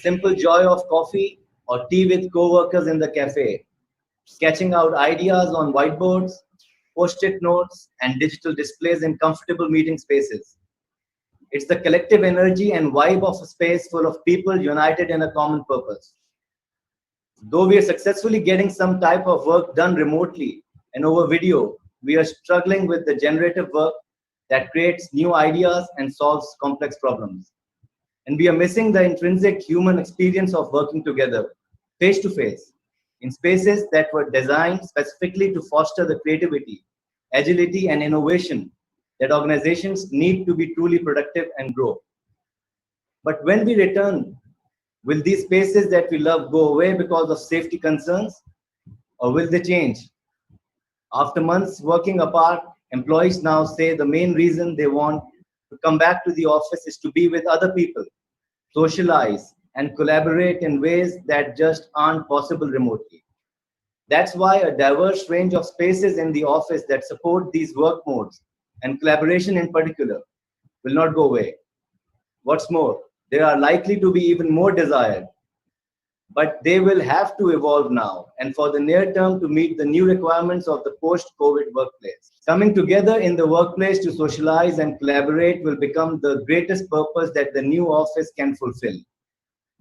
simple joy of coffee or tea with co-workers in the cafe, sketching out ideas on whiteboards, post-it notes, and digital displays in comfortable meeting spaces. It's the collective energy and vibe of a space full of people united in a common purpose. Though we are successfully getting some type of work done remotely and over video, we are struggling with the generative work that creates new ideas and solves complex problems. And we are missing the intrinsic human experience of working together, face to face, in spaces that were designed specifically to foster the creativity, agility, and innovation that organizations need to be truly productive and grow. But when we return, will these spaces that we love go away because of safety concerns, or will they change? After months working apart, employees now say the main reason they want to come back to the office is to be with other people, socialize, and collaborate in ways that just aren't possible remotely. That's why a diverse range of spaces in the office that support these work modes and collaboration in particular will not go away. What's more, they are likely to be even more desired, but they will have to evolve now and for the near term to meet the new requirements of the post-COVID workplace. Coming together in the workplace to socialize and collaborate will become the greatest purpose that the new office can fulfill.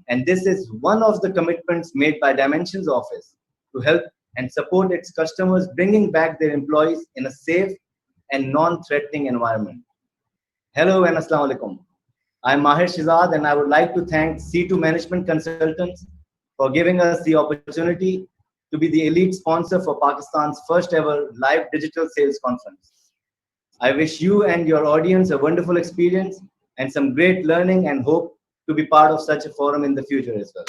And this is one of the commitments made by Dimensions Office to help and support its customers, bringing back their employees in a safe and non-threatening environment. Hello and Assalamu alaikum. I'm Mahir Shizad and I would like to thank C2 Management Consultants for giving us the opportunity to be the elite sponsor for Pakistan's first ever live digital sales conference. I wish you and your audience a wonderful experience and some great learning and hope to be part of such a forum in the future as well.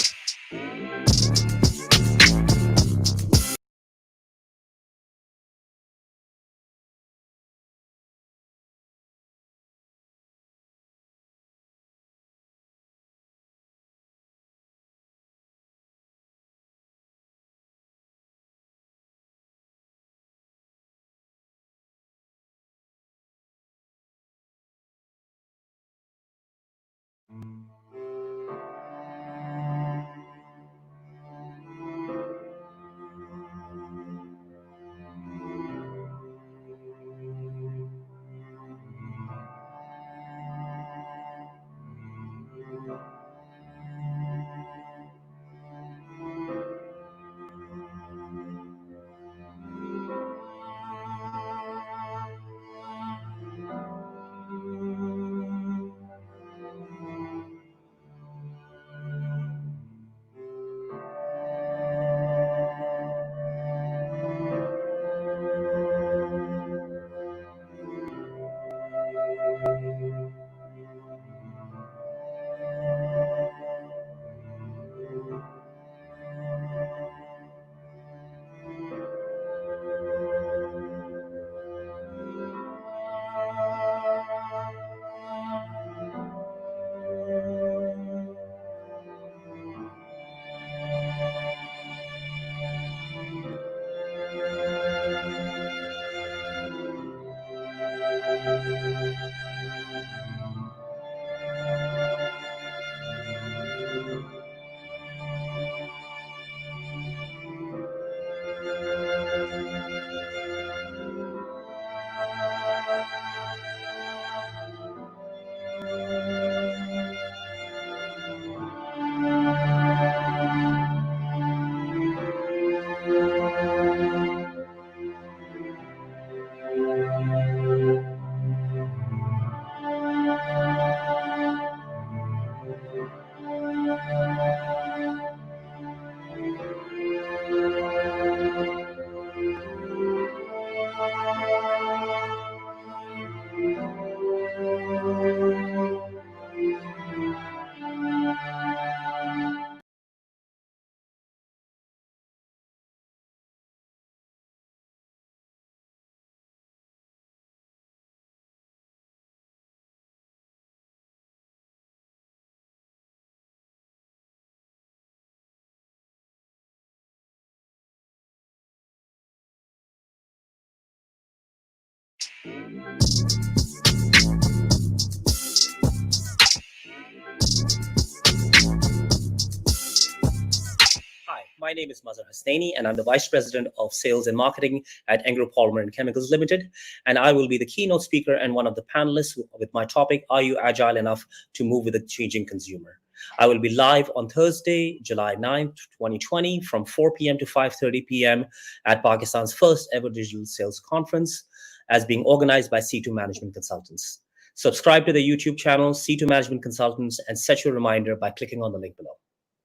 My name is Mazhar Hasnaini, and I'm the Vice President of Sales and Marketing at Engro Polymer and Chemicals Limited. And I will be the keynote speaker and one of the panelists with my topic, Are You Agile Enough to Move with the Changing Consumer? I will be live on Thursday, July 9th, 2020 from 4 p.m. to 5:30 p.m. at Pakistan's first ever digital sales conference as being organized by C2 Management Consultants. Subscribe to the YouTube channel C2 Management Consultants and set your reminder by clicking on the link below.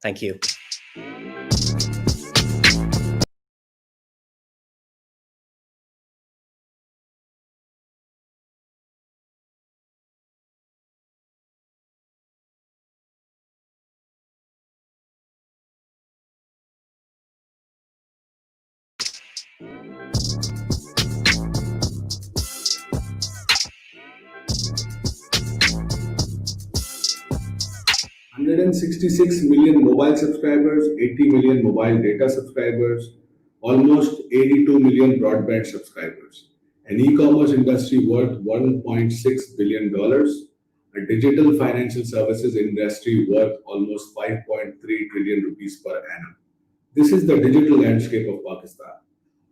Thank you. $166 million mobile subscribers, 80 million mobile data subscribers, almost 82 million broadband subscribers, an e-commerce industry worth $1.6 billion, a digital financial services industry worth almost 5.3 trillion rupees per annum. This is the digital landscape of Pakistan.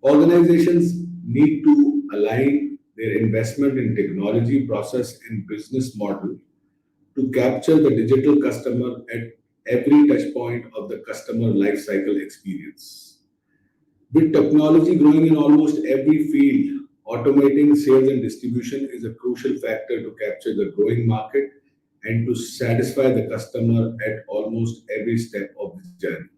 Organizations need to align their investment in technology, process, and business model to capture the digital customer at every touch point of the customer lifecycle experience. With technology growing in almost every field, automating sales and distribution is a crucial factor to capture the growing market and to satisfy the customer at almost every step of the journey.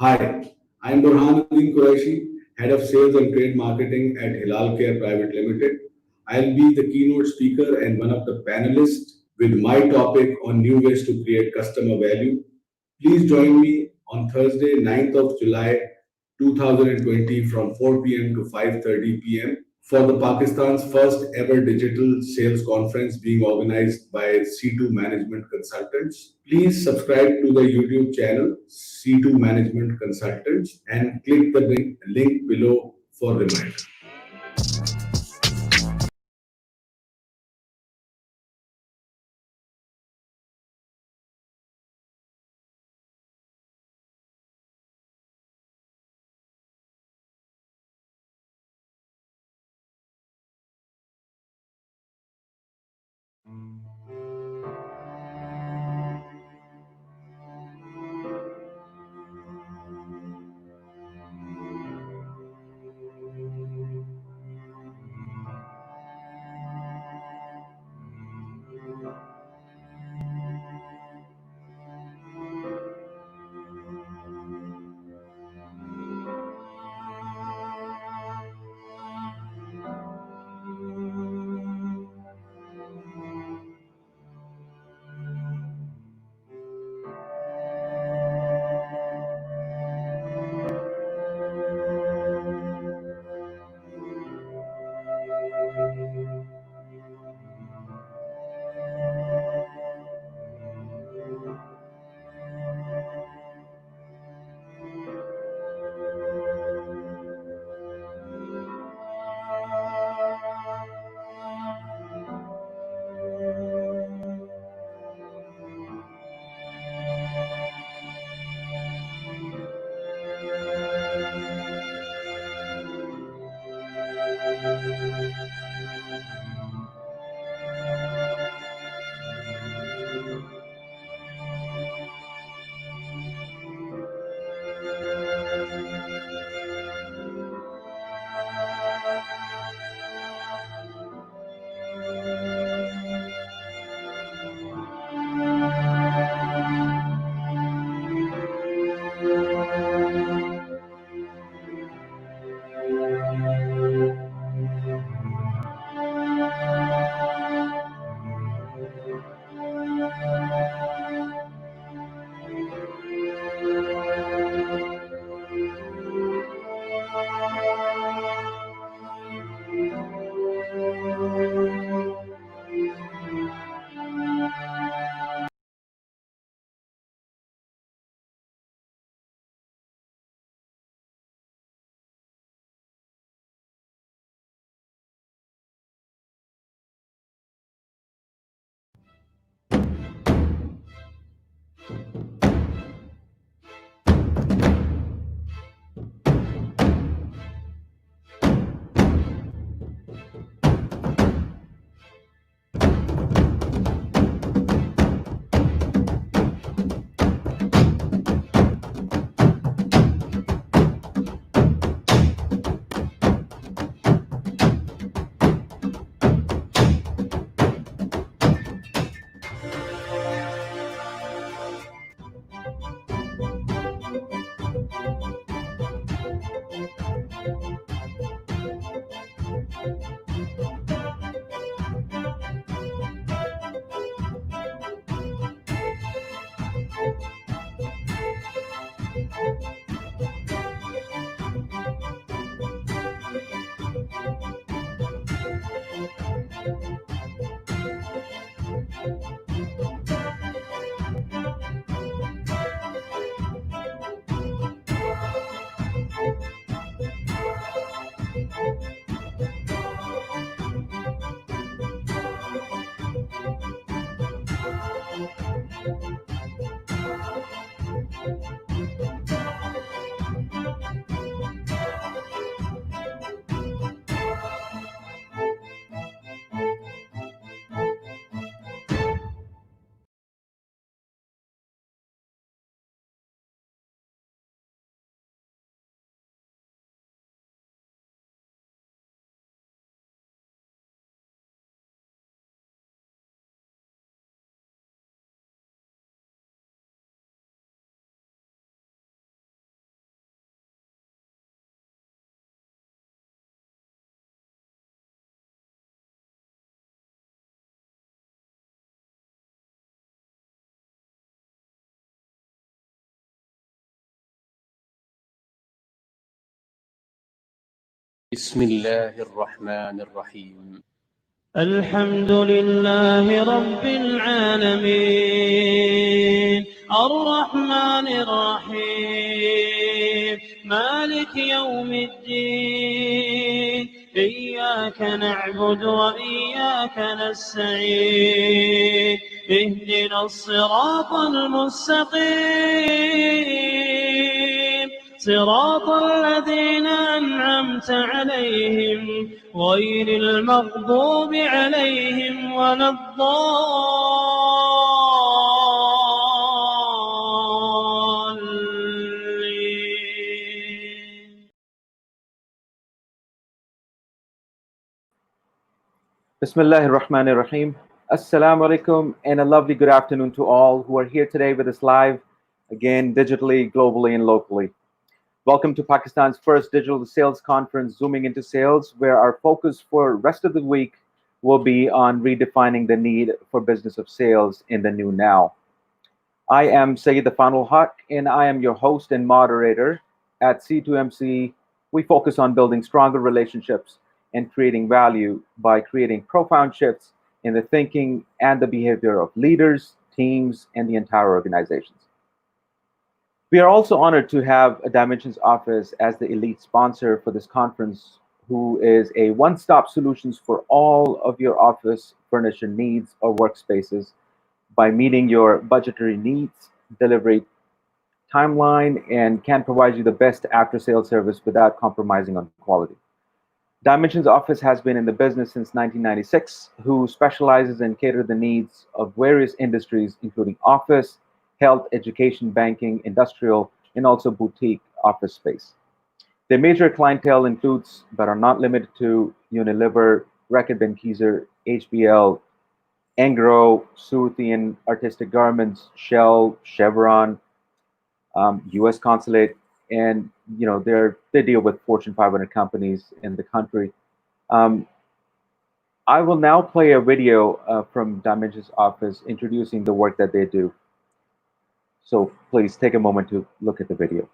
Hi, I am Burhanuddin Qureshi, Head of Sales and Trade Marketing at Hilal Care Private Limited. I'll be the keynote speaker and one of the panelists with my topic on new ways to create customer value. Please join me on Thursday, 9th of July 2020 from 4 p.m. to 5:30 p.m. for the Pakistan's first ever digital sales conference being organized by C2 Management Consultants. Please subscribe to the YouTube channel C2 Management Consultants and click the link below for reminder. بسم الله الرحمن الرحيم الحمد لله رب العالمين الرحمن الرحيم مالك يوم الدين إياك نعبد وإياك نستعين اهدنا الصراط المستقيم صراط الذين أنعمت عليهم غير المغضوب عليهم ولا الضالين. Bismillah ar-Rahman ar-Rahim. Assalamu alaikum and a lovely good afternoon to all who are here today with us live, again, digitally, globally, and locally. Welcome to Pakistan's first digital sales conference, Zooming into Sales, where our focus for the rest of the week will be on redefining the need for business of sales in the new now. I am Sayyid Afanul Haq, and I am your host and moderator. At C2MC, we focus on building stronger relationships and creating value by creating profound shifts in the thinking and the behavior of leaders, teams, and the entire organizations. We are also honored to have a Dimensions office as the elite sponsor for this conference, who is a one-stop solutions for all of your office furniture needs or workspaces by meeting your budgetary needs, delivery timeline, and can provide you the best after-sales service without compromising on quality. Dimensions office has been in the business since 1996, who specializes in cater the needs of various industries, including office, health, education, banking, industrial, and also boutique office space. Their major clientele includes, but are not limited to, Unilever, Reckitt Benckiser, HBL, Engro, Suruthian Artistic Garments, Shell, Chevron, U.S. Consulate, and they deal with Fortune 500 companies in the country. I will now play a video from Dimensions office introducing the work that they do. So please take a moment to look at the video.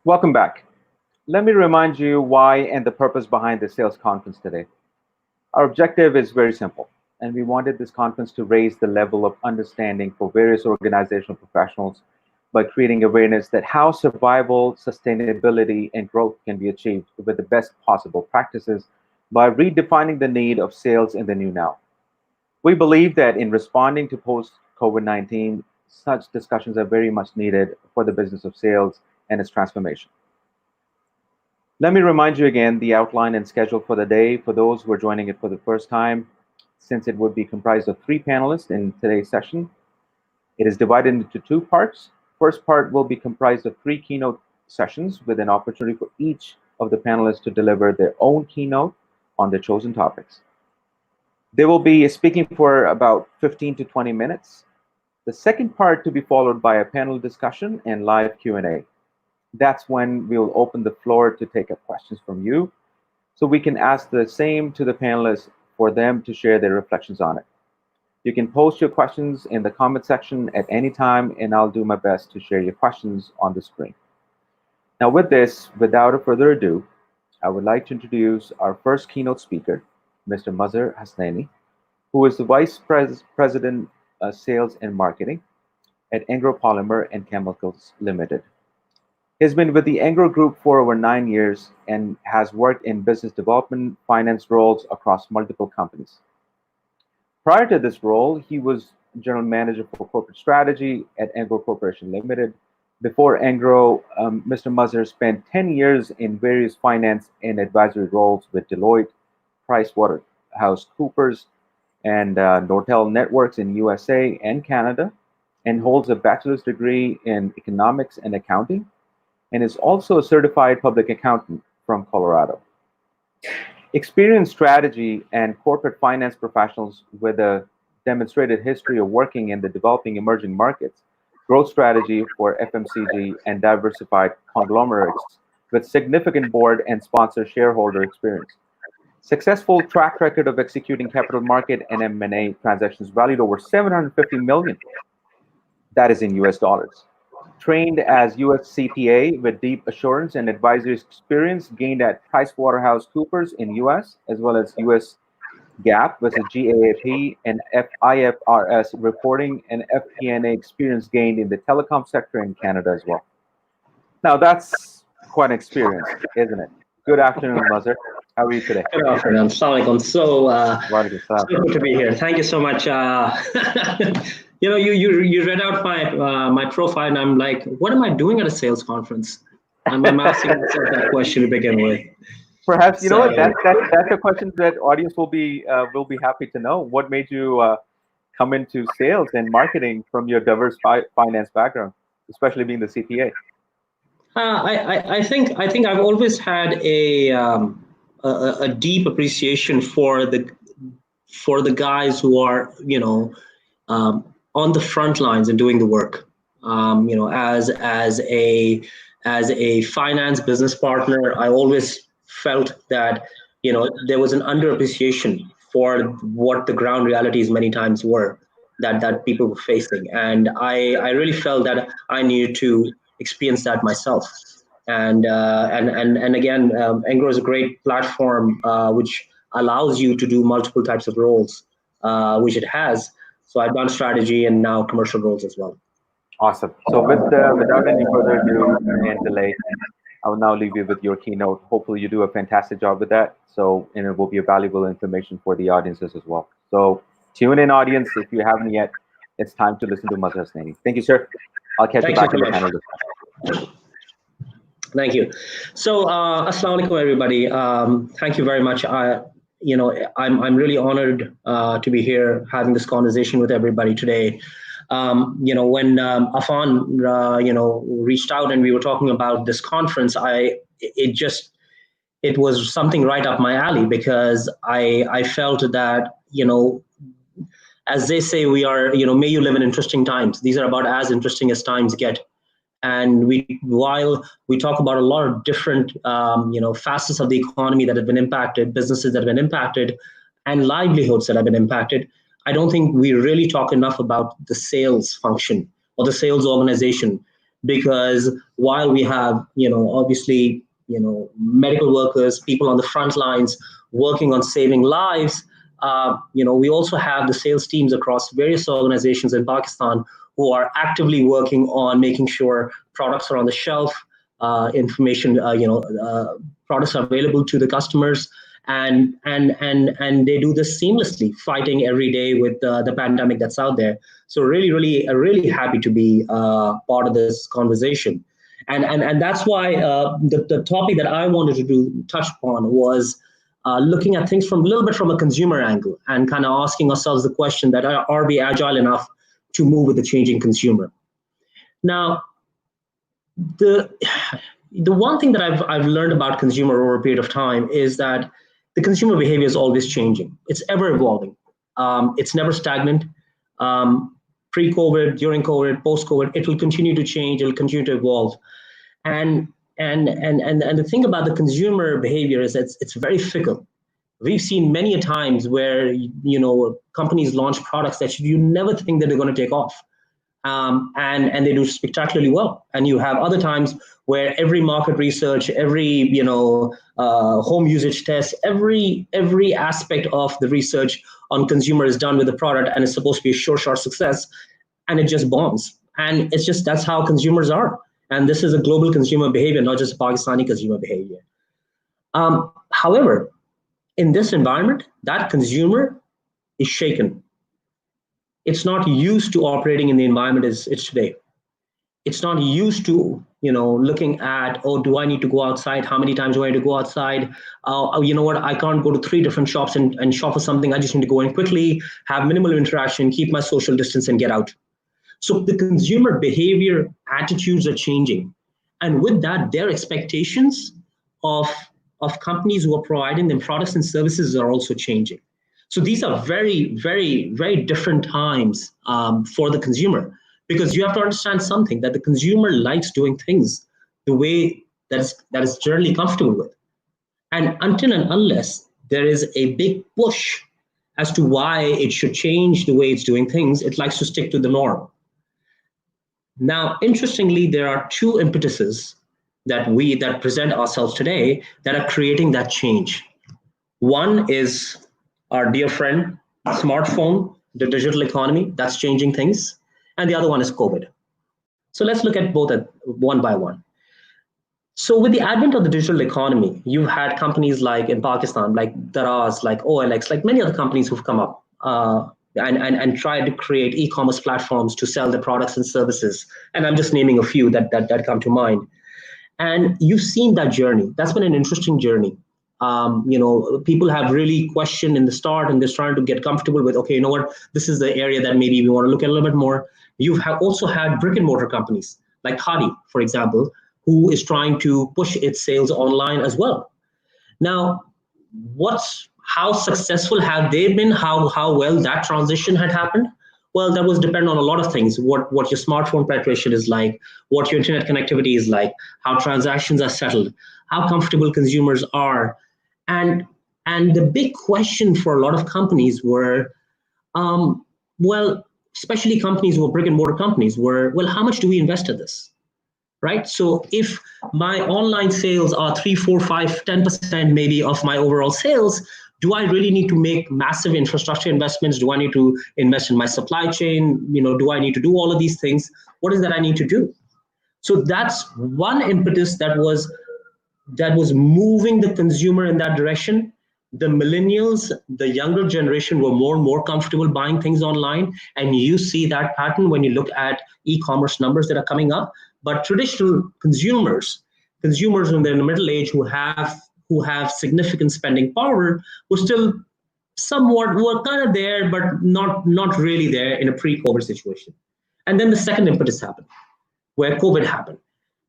Welcome back. Let me remind you why and the purpose behind the sales conference today. Our objective is very simple, and we wanted this conference to raise the level of understanding for various organizational professionals by creating awareness that how survival, sustainability, and growth can be achieved with the best possible practices by redefining the need of sales in the new now. We believe that in responding to post-COVID-19, such discussions are very much needed for the business of sales and its transformation. Let me remind you again the outline and schedule for the day for those who are joining it for the first time, since it would be comprised of 3 panelists in today's session. It is divided into 2 parts. First part will be comprised of 3 keynote sessions with an opportunity for each of the panelists to deliver their own keynote on their chosen topics. They will be speaking for about 15 to 20 minutes. The second part to be followed by a panel discussion and live Q&A. That's when we'll open the floor to take up questions from you, so we can ask the same to the panelists for them to share their reflections on it. You can post your questions in the comment section at any time, and I'll do my best to share your questions on the screen. Now with this, without further ado, I would like to introduce our first keynote speaker, Mr. Mazhar Hasnaini, who is the Vice President of Sales and Marketing at Engro Polymer and Chemicals Limited. He's been with the Engro Group for over 9 years and has worked in business development, finance roles across multiple companies. Prior to this role, he was General Manager for Corporate Strategy at Engro Corporation Limited. Before Engro, Mr. Mazhar spent 10 years in various finance and advisory roles with Deloitte, PricewaterhouseCoopers, and Nortel Networks in USA and Canada, and holds a bachelor's degree in economics and accounting, and is also a certified public accountant from Colorado. Experienced strategy and corporate finance professionals with a demonstrated history of working in the developing emerging markets, growth strategy for FMCG, and diversified conglomerates with significant board and sponsor shareholder experience. Successful track record of executing capital market and M&A transactions valued over $750 million. That is in US dollars. Trained as US CPA with deep assurance and advisory experience gained at PricewaterhouseCoopers in US, as well as US GAAP with a GAAP and IFRS reporting, and FP&A experience gained in the telecom sector in Canada as well. Now that's quite an experience, isn't it? Good afternoon, Mazhar. How are you today? Good afternoon. Assalamu alaikum. So good to be here. Thank you so much. You know, you read out my profile, and I'm like, what am I doing at a sales conference? I'm asking myself that question to begin with. Perhaps you know what, that's a question that audience will be happy to know. What made you come into sales and marketing from your diverse finance background, especially being the CPA? I think I've always had a deep appreciation for the guys who are, you know, on the front lines and doing the work. You know, as a finance business partner, I always felt that, you know, there was an underappreciation for what the ground realities many times were that people were facing, and I really felt that I needed to experience that myself. And again, Engro is a great platform which allows you to do multiple types of roles, which it has. So I've done strategy and now commercial roles as well. Awesome. So without any further ado and delay, I will now leave you with your keynote. Hopefully you do a fantastic job with that. And it will be a valuable information for the audiences as well. So tune in, audience. If you haven't yet, it's time to listen to Mazhar Hasnaini. Thank you, sir. I'll catch you back in the panel discussion. Thank you. So assalamu alaikum, everybody. Thank you very much. You know, I'm really honored to be here having this conversation with everybody today. You know, when Affan, you know, reached out and we were talking about this conference, it was something right up my alley, because I felt that, you know, as they say, we are, you know, may you live in interesting times. These are about as interesting as times get. And while we talk about a lot of different, you know, facets of the economy that have been impacted, businesses that have been impacted, and livelihoods that have been impacted, I don't think we really talk enough about the sales function or the sales organization, because while we have, you know, obviously, you know, medical workers, people on the front lines working on saving lives, you know, we also have the sales teams across various organizations in Pakistan who are actively working on making sure products are on the shelf, information, you know, products are available to the customers, and they do this seamlessly, fighting every day with the pandemic that's out there. So really happy to be part of this conversation, and that's why the topic that I wanted to touch upon was looking at things from a little bit from a consumer angle, and kind of asking ourselves the question that are we agile enough to move with the changing consumer? Now, the one thing that I've learned about consumer over a period of time is that the consumer behavior is always changing. It's ever evolving. It's never stagnant. Pre-COVID, during COVID, post-COVID, it will continue to change. It will continue to evolve. And the thing about the consumer behavior is that it's very fickle. We've seen many a times where companies launch products that you never think that they're going to take off, and they do spectacularly well. And you have other times where every market research, every home usage test, every aspect of the research on consumer is done with the product, and it's supposed to be a sure success, and it just bombs. And it's just that's how consumers are. And this is a global consumer behavior, not just a Pakistani consumer behavior. However, in this environment, that consumer is shaken. It's not used to operating in the environment as it's today. It's not used to, looking at, oh, do I need to go outside? How many times do I need to go outside? You know what? I can't go to 3 different shops and shop for something. I just need to go in quickly, have minimal interaction, keep my social distance, and get out. So the consumer behavior attitudes are changing. And with that, their expectations of companies who are providing them products and services are also changing. So these are very, very, very different times for the consumer, because you have to understand something, that the consumer likes doing things the way that is generally comfortable with. And until and unless there is a big push as to why it should change the way it's doing things, it likes to stick to the norm. Now, interestingly, there are 2 impetuses that present ourselves today that are creating that change. One is our dear friend, smartphone, the digital economy, that's changing things. And the other one is COVID. So let's look at both one by one. So with the advent of the digital economy, you've had companies like in Pakistan, like Daraz, like OLX, like many other companies who've come up and tried to create e-commerce platforms to sell their products and services. And I'm just naming a few that come to mind. And you've seen that journey. That's been an interesting journey. People have really questioned in the start, and they're starting to get comfortable with, okay, you know what, this is the area that maybe we want to look at a little bit more. You've also had brick and mortar companies like Khadi, for example, who is trying to push its sales online as well. Now, how successful have they been? How well that transition had happened? Well, that was depend on a lot of things. What your smartphone penetration is like, what your internet connectivity is like, how transactions are settled, how comfortable consumers are. And the big question for a lot of companies were, especially companies who were brick and mortar companies were, well, how much do we invest in this? Right? So if my online sales are 3, 4, 5, 10% maybe of my overall sales, do I really need to make massive infrastructure investments? Do I need to invest in my supply chain? Do I need to do all of these things? What is that I need to do? So that's one impetus that was moving the consumer in that direction. The millennials, the younger generation, were more and more comfortable buying things online. And you see that pattern when you look at e-commerce numbers that are coming up. But traditional consumers when they're in the middle age who have significant spending power were still were kind of there, but not really there in a pre-COVID situation. And then the second impetus happened, where COVID happened.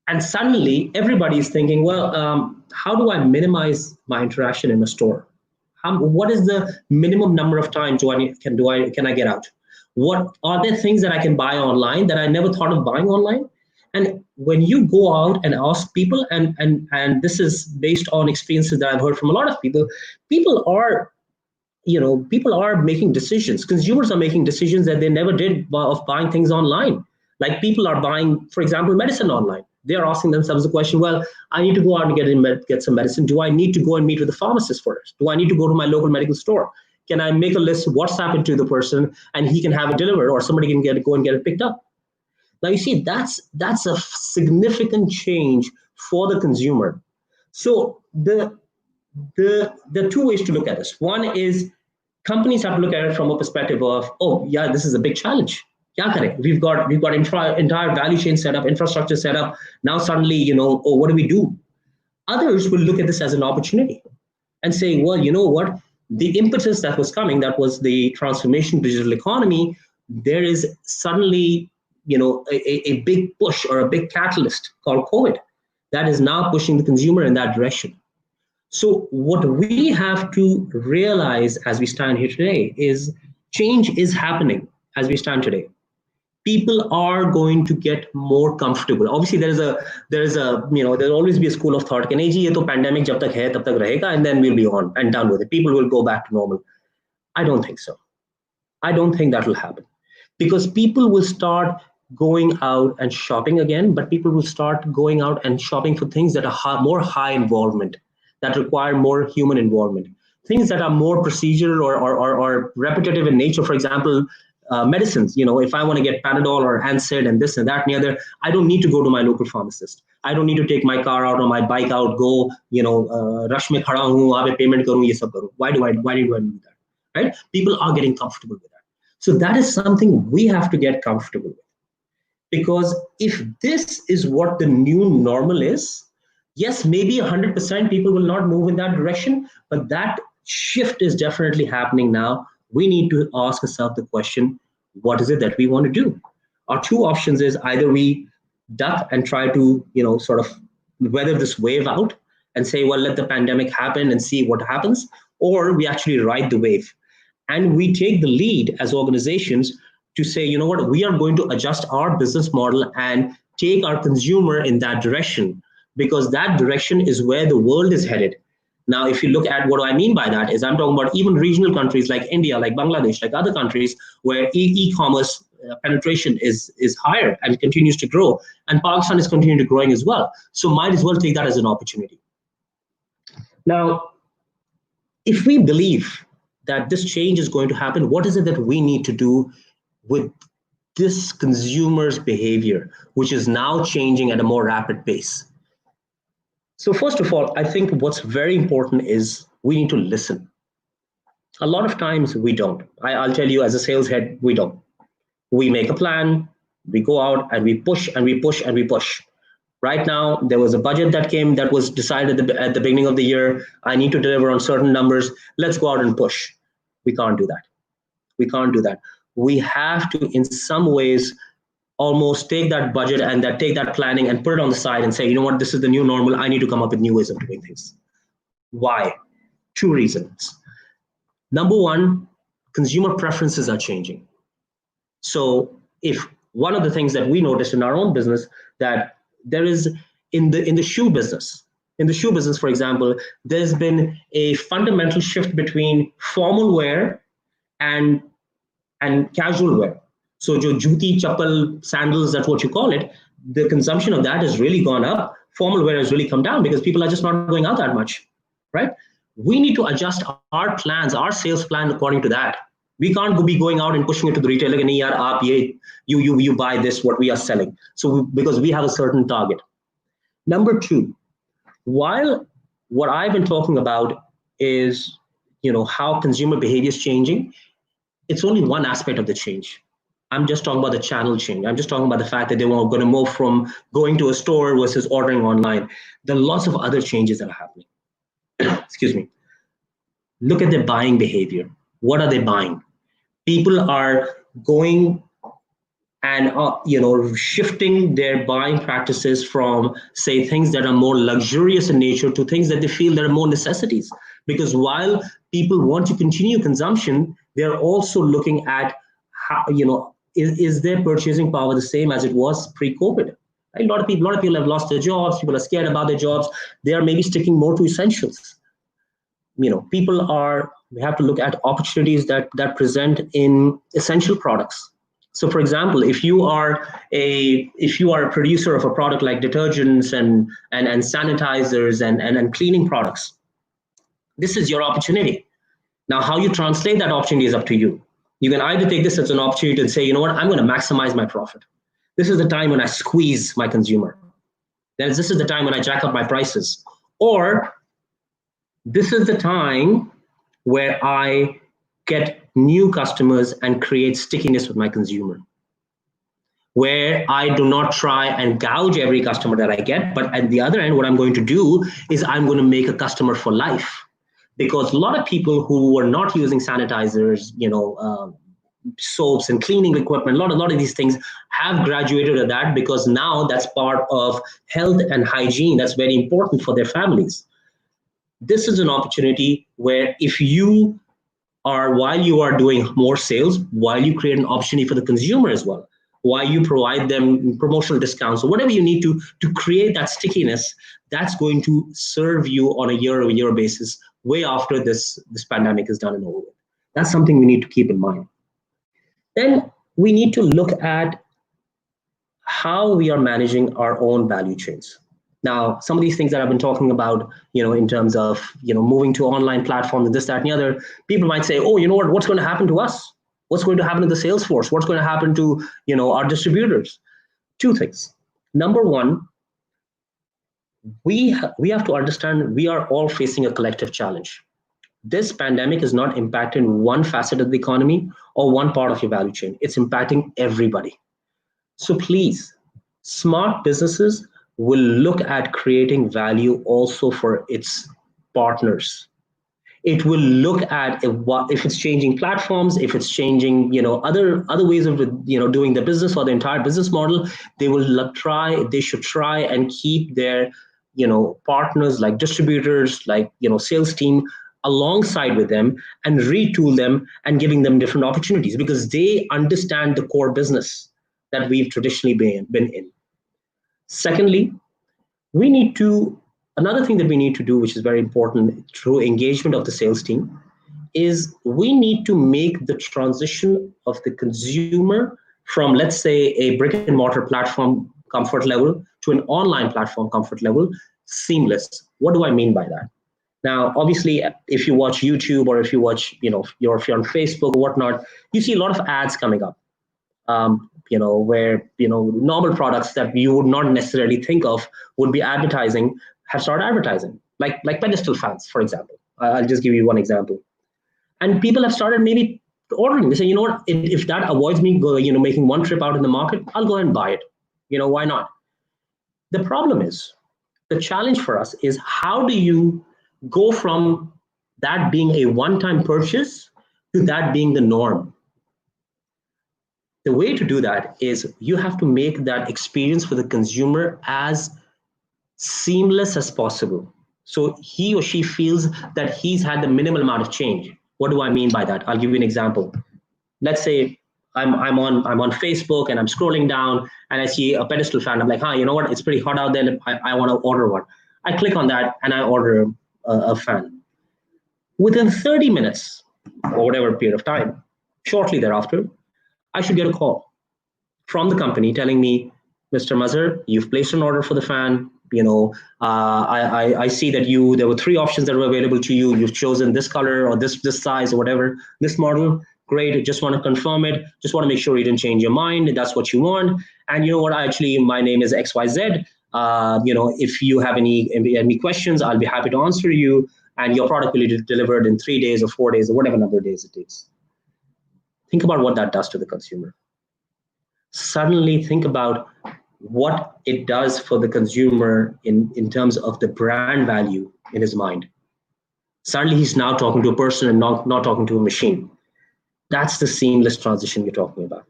And suddenly everybody is thinking, well, how do I minimize my interaction in a store? What is the minimum number of times can I get out? What are there things that I can buy online that I never thought of buying online? And when you go out and ask people, and this is based on experiences that I've heard from a lot of people, people are making decisions. Consumers are making decisions that they never did of buying things online. Like people are buying, for example, medicine online. They're asking themselves the question, well, I need to go out and get some medicine. Do I need to go and meet with the pharmacist first? Do I need to go to my local medical store? Can I make a list, WhatsApp it to the person, and he can have it delivered, or somebody can go and get it picked up? Now, you see, that's a significant change for the consumer. So the there are two ways to look at this. One is companies have to look at it from a perspective of, oh yeah, this is a big challenge. Kya kare? We've got entire value chain set up, infrastructure set up. Now suddenly, oh, what do we do? Others will look at this as an opportunity and say, well, you know what? The impetus that was coming, that was the transformation digital economy. There is suddenly, a big push or a big catalyst called COVID that is now pushing the consumer in that direction. So what we have to realize as we stand here today is change is happening as we stand today. People are going to get more comfortable. Obviously, there'll always be a school of thought. Ki, ye to pandemic jab tak hai, tab tak rahega, and then we'll be on and done with it. People will go back to normal. I don't think so. I don't think that will happen, because people will start going out and shopping again, but people will start going out and shopping for things that are more high involvement, that require more human involvement, things that are more procedural or repetitive in nature. For example, medicines. If I want to get Panadol or Ansed and this and that and the other, I don't need to go to my local pharmacist. I don't need to take my car out or my bike out, go, rush mein khada hu, wahan pe payment karu, ye sab karu. Why do I do that? Right? People are getting comfortable with that. So that is something we have to get comfortable with. Because if this is what the new normal is, yes, maybe 100% people will not move in that direction, but that shift is definitely happening now. We need to ask ourselves the question, what is it that we want to do? Our two options is either we duck and try to, sort of weather this wave out and say, well, let the pandemic happen and see what happens, or we actually ride the wave. And we take the lead as organizations to say, you know what, we are going to adjust our business model and take our consumer in that direction, because that direction is where the world is headed. Now, if you look at what I mean by that is I'm talking about even regional countries like India, like Bangladesh, like other countries where e-commerce penetration is higher and continues to grow. And Pakistan is continuing to growing as well. So might as well take that as an opportunity. Now, if we believe that this change is going to happen, what is it that we need to do with this consumer's behavior, which is now changing at a more rapid pace? So first of all, I think what's very important is we need to listen. A lot of times we don't. I'll tell you, as a sales head, we don't. We make a plan, we go out and we push and we push and we push. Right now, there was a budget that came that was decided at the beginning of the year. I need to deliver on certain numbers. Let's go out and push. We can't do that. We can't do that. We have to, in some ways, almost take that budget and take that planning and put it on the side and say, you know what, this is the new normal. I need to come up with new ways of doing things. Why? Two reasons. Number one, consumer preferences are changing. So if one of the things that we noticed in our own business, that there is in the shoe business, for example, there's been a fundamental shift between formal wear and casual wear. So juti, chappal, sandals, that's what you call it, the consumption of that has really gone up. Formal wear has really come down because people are just not going out that much, right? We need to adjust our plans, our sales plan according to that. We can't be going out and pushing it to the retailer and you buy this, what we are selling. So because we have a certain target. Number two, while what I've been talking about is, how consumer behavior is changing, it's only one aspect of the change. I'm just talking about the channel change. I'm just talking about the fact that they were going to move from going to a store versus ordering online. There are lots of other changes that are happening. Excuse me. Look at their buying behavior. What are they buying? People are going and shifting their buying practices from, say, things that are more luxurious in nature to things that they feel that are more necessities. Because while people want to continue consumption, they're also looking at how, is their purchasing power the same as it was pre-COVID? A lot of people have lost their jobs. People are scared about their jobs. They are maybe sticking more to essentials. We have to look at opportunities that present in essential products. So, for example, if you are a producer of a product like detergents and sanitizers and cleaning products, this is your opportunity. Now, how you translate that opportunity is up to you. You can either take this as an opportunity to say, you know what, I'm going to maximize my profit. This is the time when I squeeze my consumer. This is the time when I jack up my prices. Or This is the time where I get new customers and create stickiness with my consumer, where I do not try and gouge every customer that I get, but at the other end, what I'm going to do is I'm going to make a customer for life. Because a lot of people who were not using sanitizers, soaps and cleaning equipment, a lot of these things have graduated to that, because now that's part of health and hygiene that's very important for their families. This is an opportunity where if you are, while you are doing more sales, while you create an opportunity for the consumer as well, while you provide them promotional discounts or whatever you need to create that stickiness, that's going to serve you on a year-over-year basis way after this pandemic is done and over with. That's something we need to keep in mind. Then we need to look at how we are managing our own value chains. Now, some of these things that I've been talking about, in terms of, moving to online platforms and this, that, and the other, people might say, oh, you know what, what's going to happen to us? What's going to happen to the sales force? What's going to happen to, our distributors? Two things. Number one, we have to understand we are all facing a collective challenge. This pandemic is not impacting one facet of the economy or one part of your value chain. It's impacting everybody. So please, smart businesses will look at creating value also for its partners. It will look at if it's changing platforms, if it's changing, other ways of, doing the business or the entire business model. They should try and keep their, partners like distributors, like, sales team alongside with them and retool them and giving them different opportunities, because they understand the core business that we've traditionally been in. Secondly, another thing that we need to do, which is very important through engagement of the sales team, is we need to make the transition of the consumer from, let's say, a brick and mortar platform comfort level to an online platform comfort level seamless. What do I mean by that? Now, obviously, if you watch YouTube or if you watch, if you're on Facebook or whatnot, you see a lot of ads coming up. Where, normal products that you would not necessarily think of would be advertising have started advertising, like pedestal fans, for example. I'll just give you one example. And people have started maybe ordering. They say, you know what, if that avoids me making one trip out in the market, I'll go and buy it. Why not? The problem is, the challenge for us is, how do you go from that being a one-time purchase to that being the norm? The way to do that is you have to make that experience for the consumer as seamless as possible, so he or she feels that he's had the minimal amount of change. What do I mean by that? I'll give you an example. Let's say I'm on Facebook and I'm scrolling down and I see a pedestal fan. I'm like, you know what? It's pretty hot out there. I want to order one. I click on that and I order a fan. Within 30 minutes or whatever period of time, shortly thereafter, I should get a call from the company telling me, Mr. Mazhar, you've placed an order for the fan. I see that there were 3 options that were available to you. You've chosen this color or this size or whatever, this model. Great. Just want to confirm it. Just want to make sure you didn't change your mind. That's what you want. And you know what? Actually, my name is XYZ. If you have any questions, I'll be happy to answer you. And your product will be delivered in 3 days or 4 days or whatever number of days it takes. Think about what that does to the consumer. Suddenly think about what it does for the consumer in terms of the brand value in his mind. Suddenly he's now talking to a person and not talking to a machine. That's the seamless transition we're talking about.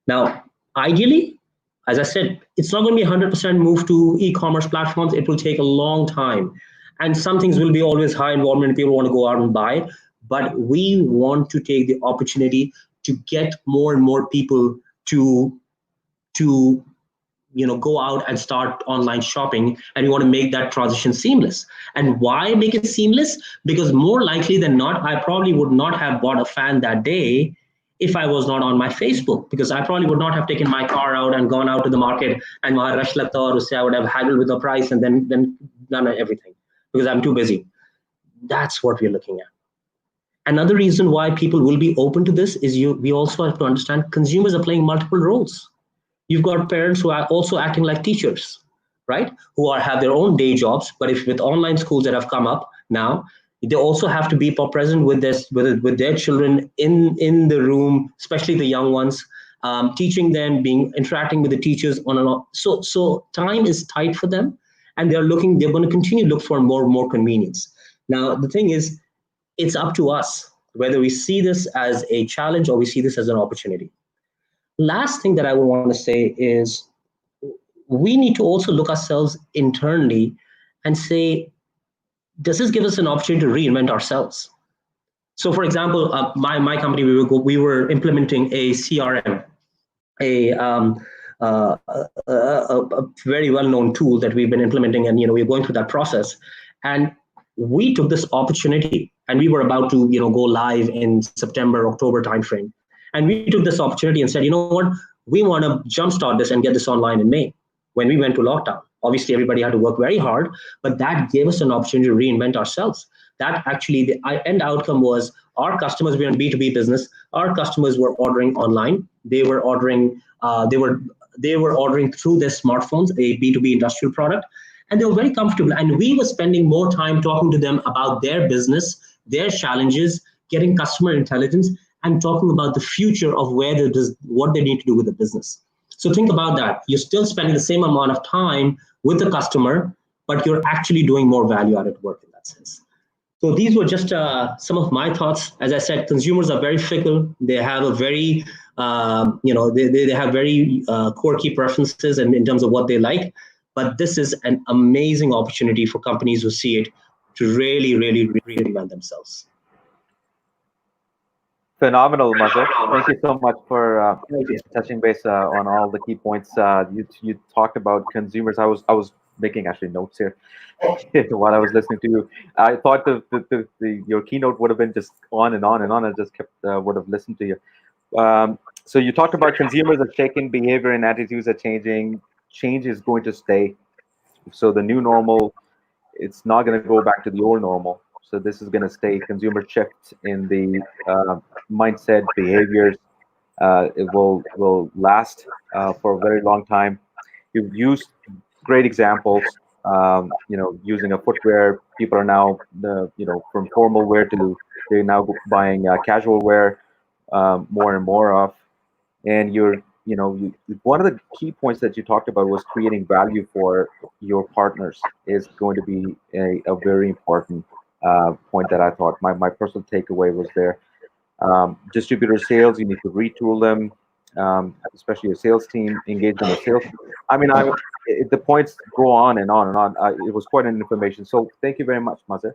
Now, ideally, as I said, it's not going to be 100% move to e-commerce platforms. It will take a long time. And some things will be always high involvement. People want to go out and buy. But we want to take the opportunity to get more and more people to go out and start online shopping, and we want to make that transition seamless. And why make it seamless? Because more likely than not, I probably would not have bought a fan that day if I was not on my Facebook, because I probably would not have taken my car out and gone out to the market and I would have haggled with the price and then done everything because I'm too busy. That's what we're looking at. Another reason why people will be open to this is we also have to understand consumers are playing multiple roles. You've got parents who are also acting like teachers, right? Who have their own day jobs, but if with online schools that have come up now, They also have to be present with their children in the room, especially the young ones, teaching them, interacting with the teachers on and on. So time is tight for them, and they're going to continue to look for more and more convenience. Now, the thing is, it's up to us whether we see this as a challenge or we see this as an opportunity. Last thing that I would want to say is we need to also look ourselves internally and say, does this give us an opportunity to reinvent ourselves? So, for example, my company, we were implementing a CRM, a very well-known tool that we've been implementing, and we're going through that process. And we took this opportunity, and we were about to go live in September, October timeframe. And we took this opportunity and said, you know what, we want to jumpstart this and get this online in May when we went to lockdown. Obviously, everybody had to work very hard, but that gave us an opportunity to reinvent ourselves. That actually, the end outcome was our customers were in B2B business. Our customers were ordering online. They were ordering, they were ordering through their smartphones, a B2B industrial product, and they were very comfortable. And we were spending more time talking to them about their business, their challenges, getting customer intelligence, and talking about the future of what they need to do with the business. So think about that. You're still spending the same amount of time with the customer, but you're actually doing more value-added work in that sense. So these were just some of my thoughts. As I said, consumers are very fickle. They have a very, they have very quirky preferences in terms of what they like. But this is an amazing opportunity for companies who see it to really, really, really reinvent themselves. Phenomenal, Mazhar. Thank you so much for touching base on all the key points. You talked about consumers. I was making actually notes here while I was listening to you. I thought your keynote would have been just on and on and on. I just kept would have listened to you. So you talked about consumers are shaking, behavior and attitudes are changing. Change is going to stay. So the new normal, it's not going to go back to the old normal. So this is going to stay. Consumer shifts in the mindset, behaviors. It will last for a very long time. You've used great examples. Using a footwear, people are now from formal wear to they're now buying casual wear more and more of. And one of the key points that you talked about was creating value for your partners is going to be a very important point that I thought my personal takeaway was there. Distributor sales, you need to retool them, especially your sales team, engage them with sales. I mean, the points go on and on and on. It was quite an information. So thank you very much, Mazhar.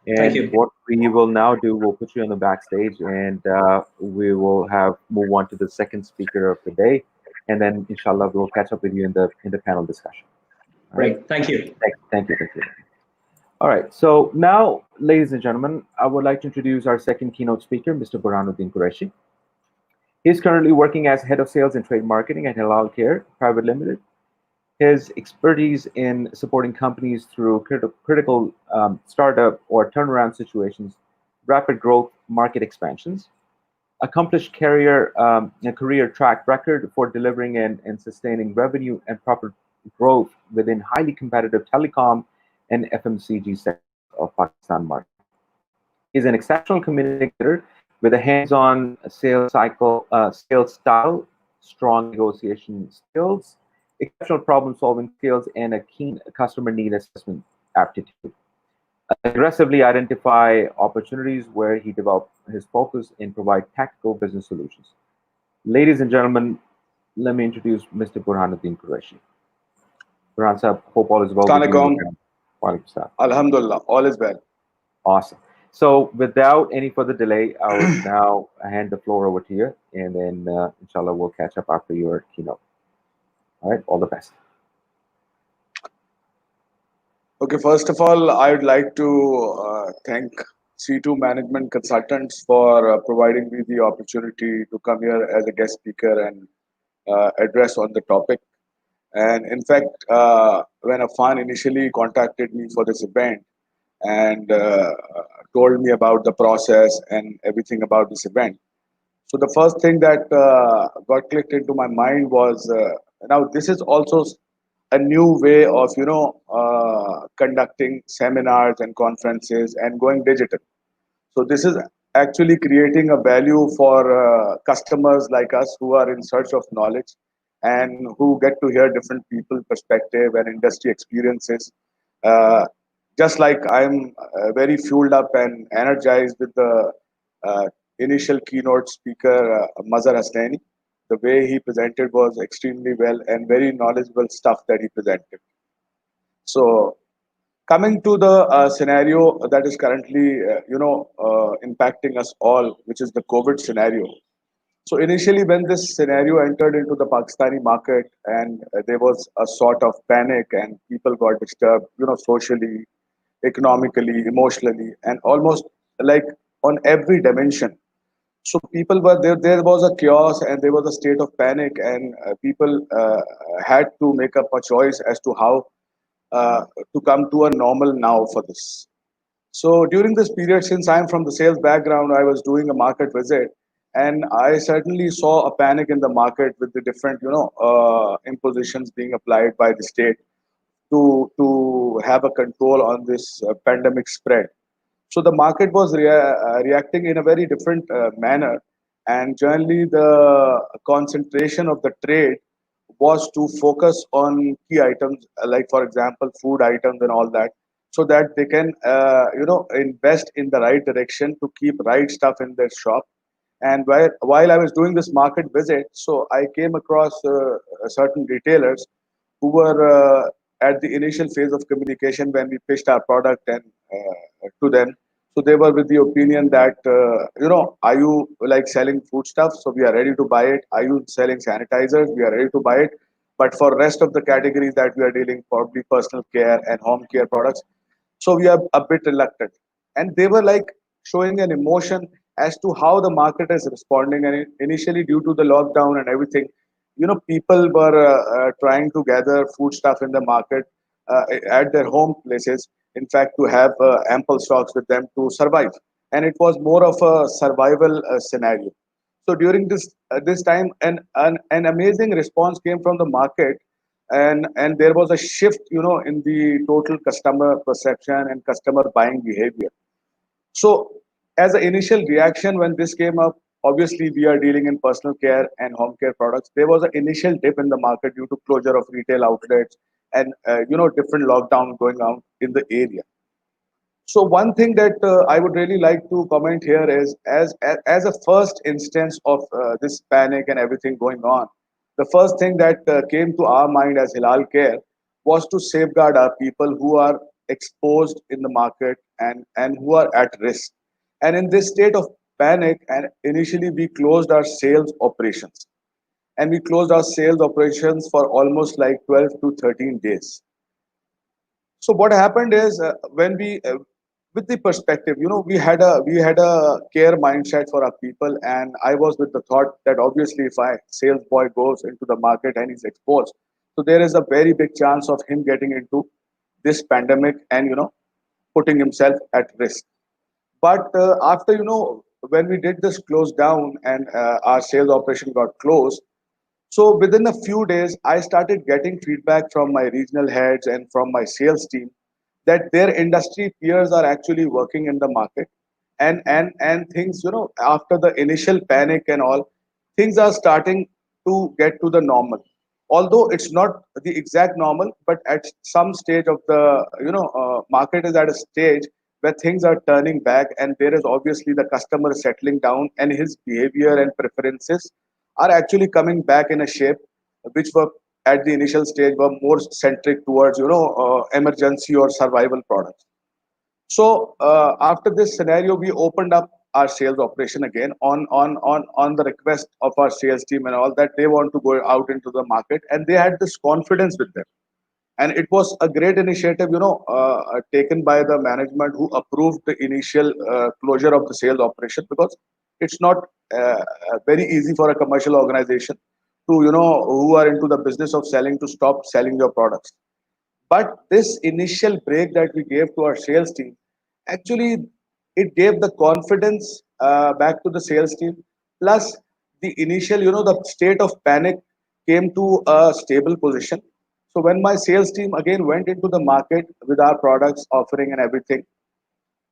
And thank you. What we will now do, we'll put you on the backstage, and we will move on to the second speaker of the day, and then inshallah we'll catch up with you in the panel discussion. Great. Thank you. Thank you. All right, so now, ladies and gentlemen, I would like to introduce our second keynote speaker, Mr. Burhanuddin Qureshi. He's currently working as Head of Sales and Trade Marketing at Halal Care Private Limited. His expertise in supporting companies through critical startup or turnaround situations, rapid growth, market expansions, accomplished career track record for delivering and sustaining revenue and profit growth within highly competitive telecom and FMCG sector of Pakistan market. He's an exceptional communicator with a hands-on sales style, strong negotiation skills, exceptional problem-solving skills, and a keen customer need assessment aptitude. Aggressively identify opportunities where he developed his focus and provide tactical business solutions. Ladies and gentlemen, let me introduce Mr. Burhanuddin Qureshi. Burhan Sahab, hope all is well. Alhamdulillah, all is well. Awesome. So without any further delay, I will now hand the floor over to you, and then inshallah we'll catch up after your keynote. All right, all the best. Okay, first of all, I would like to thank C2 Management Consultants for providing me the opportunity to come here as a guest speaker and address on the topic. And in fact, when Afan initially contacted me for this event and told me about the process and everything about this event, so the first thing that got clicked into my mind was, now this is also a new way of conducting seminars and conferences and going digital. So this is actually creating a value for customers like us who are in search of knowledge and who get to hear different people perspective and industry experiences. uh, just like I'm very fueled up and energized with the uh, initial keynote speaker, Mazhar Hasnaini. The way he presented was extremely well and very knowledgeable stuff that he presented. So coming to the scenario that is currently, impacting us all, which is the COVID scenario. So initially, when this scenario entered into the Pakistani market, and there was a sort of panic, and people got disturbed, socially, economically, emotionally, and almost like on every dimension. So people were there. There was a chaos, and there was a state of panic, and people had to make up a choice as to how to come to a normal now for this. So during this period, since I'm from the sales background, I was doing a market visit, and I certainly saw a panic in the market with the different, impositions being applied by the state to have a control on this pandemic spread. So the market was reacting in a very different manner, and generally the concentration of the trade was to focus on key items, like for example, food items and all that, so that they can invest in the right direction to keep right stuff in their shop. And while I was doing this market visit, so I came across certain retailers who were at the initial phase of communication when we pitched our product and to them. So they were with the opinion that, are you like selling food stuff? So we are ready to buy it. Are you selling sanitizers? We are ready to buy it. But for rest of the categories that we are dealing, probably personal care and home care products, so we are a bit reluctant. And they were like showing an emotion as to how the market is responding. And initially, due to the lockdown and everything, people were trying to gather food stuff in the market at their home places, in fact, to have ample stocks with them to survive. And it was more of a survival scenario. So during this time, an amazing response came from the market, and there was a shift, in the total customer perception and customer buying behavior. So as an initial reaction when this came up, obviously we are dealing in personal care and home care products. There was an initial dip in the market due to closure of retail outlets and different lockdown going on in the area. So one thing that I would really like to comment here is, as a first instance of this panic and everything going on, the first thing that came to our mind as Hilal Care was to safeguard our people who are exposed in the market and who are at risk. And in this state of panic, and initially we closed our sales operations, and we closed our sales operations for almost like 12 to 13 days. So what happened is, when we with the perspective, we had a care mindset for our people, and I was with the thought that obviously if a sales boy goes into the market and he's exposed, so there is a very big chance of him getting into this pandemic and putting himself at risk. But after when we did this close down and our sales operation got closed, so within a few days, I started getting feedback from my regional heads and from my sales team that their industry peers are actually working in the market, and things, after the initial panic and all, things are starting to get to the normal. Although it's not the exact normal, but at some stage of the market is at a stage where things are turning back, and there is obviously the customer settling down, and his behavior and preferences are actually coming back in a shape which were at the initial stage were more centric towards emergency or survival products. So after this scenario, we opened up our sales operation again on the request of our sales team and all, that they want to go out into the market, and they had this confidence with them. And it was a great initiative, taken by the management, who approved the initial closure of the sales operation, because it's not very easy for a commercial organization to, who are into the business of selling, to stop selling your products. But this initial break that we gave to our sales team, actually, it gave the confidence back to the sales team. Plus, the initial, the state of panic came to a stable position. So when my sales team again went into the market with our products offering and everything,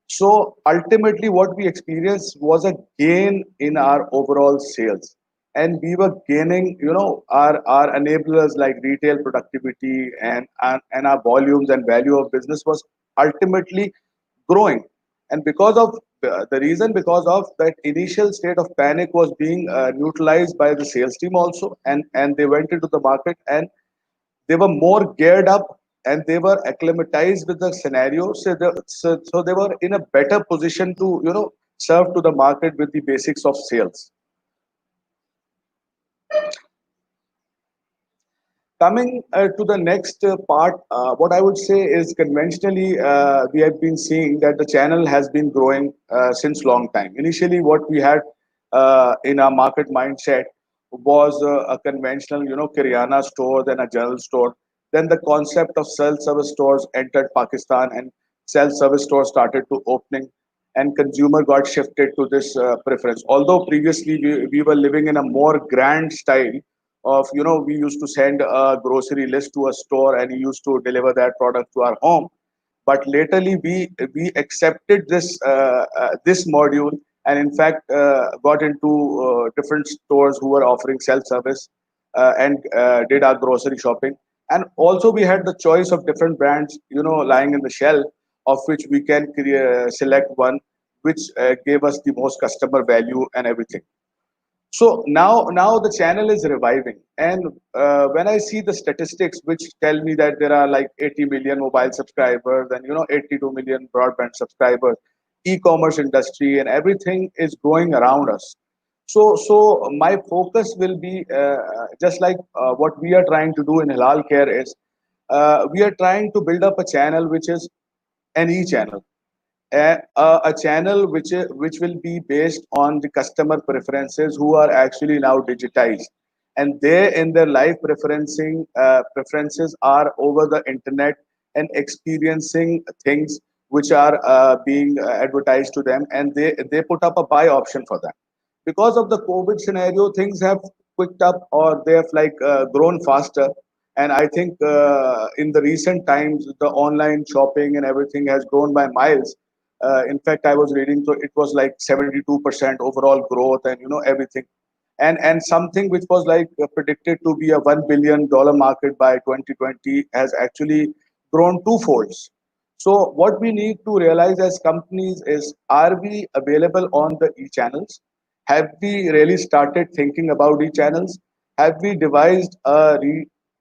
so ultimately what we experienced was a gain in our overall sales. And we were gaining, our enablers like retail productivity and our volumes and value of business was ultimately growing. And because of the reason, because of that initial state of panic was being neutralized by the sales team also, and they went into the market and they were more geared up and they were acclimatized with the scenario. So they were in a better position to, serve to the market with the basics of sales. Coming to the next part, what I would say is conventionally, we have been seeing that the channel has been growing since long time. Initially, what we had in our market mindset was a conventional, Kiryana store, then a general store. Then the concept of self-service stores entered Pakistan, and self-service stores started to opening, and consumer got shifted to this preference. Although previously we were living in a more grand style of, we used to send a grocery list to a store and he used to deliver that product to our home. But latterly we accepted this module, and in fact got into different stores who were offering self service and did our grocery shopping. And also we had the choice of different brands, lying in the shelf, of which we can select one which gave us the most customer value and everything. So now the channel is reviving, and when I see the statistics which tell me that there are like 80 million mobile subscribers and 82 million broadband subscribers, e-commerce industry and everything is growing around us. So my focus will be just like what we are trying to do in Halal Care is we are trying to build up a channel which is an e-channel, a channel which will be based on the customer preferences who are actually now digitized, and they in their life preferences are over the internet and experiencing things which are being advertised to them, and they put up a buy option for them. Because of the COVID scenario, things have quicked up, or they have like grown faster. And I think in the recent times, the online shopping and everything has grown by miles. In fact, I was reading, so it was like 72% overall growth, and everything, and something which was like predicted to be a $1 billion market by 2020 has actually grown twofolds. So what we need to realize as companies is: are we available on the e-channels? Have we really started thinking about e-channels? Have we devised a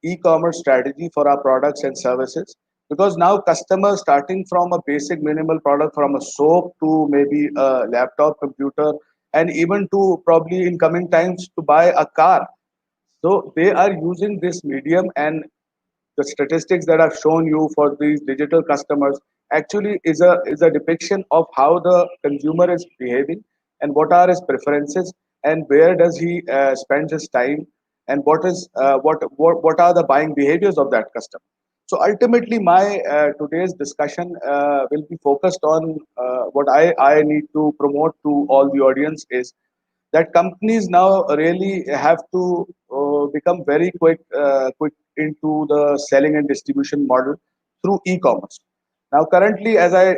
e-commerce strategy for our products and services? Because now customers, starting from a basic minimal product, from a soap to maybe a laptop, computer, and even to probably in coming times to buy a car, so they are using this medium. And the statistics that I've shown you for these digital customers actually is a depiction of how the consumer is behaving, and what are his preferences, and where does he spend his time, and what are the buying behaviors of that customer. So ultimately, my today's discussion will be focused on what I need to promote to all the audience is that companies now really have to become very quick into the selling and distribution model through e-commerce. Now, currently, as I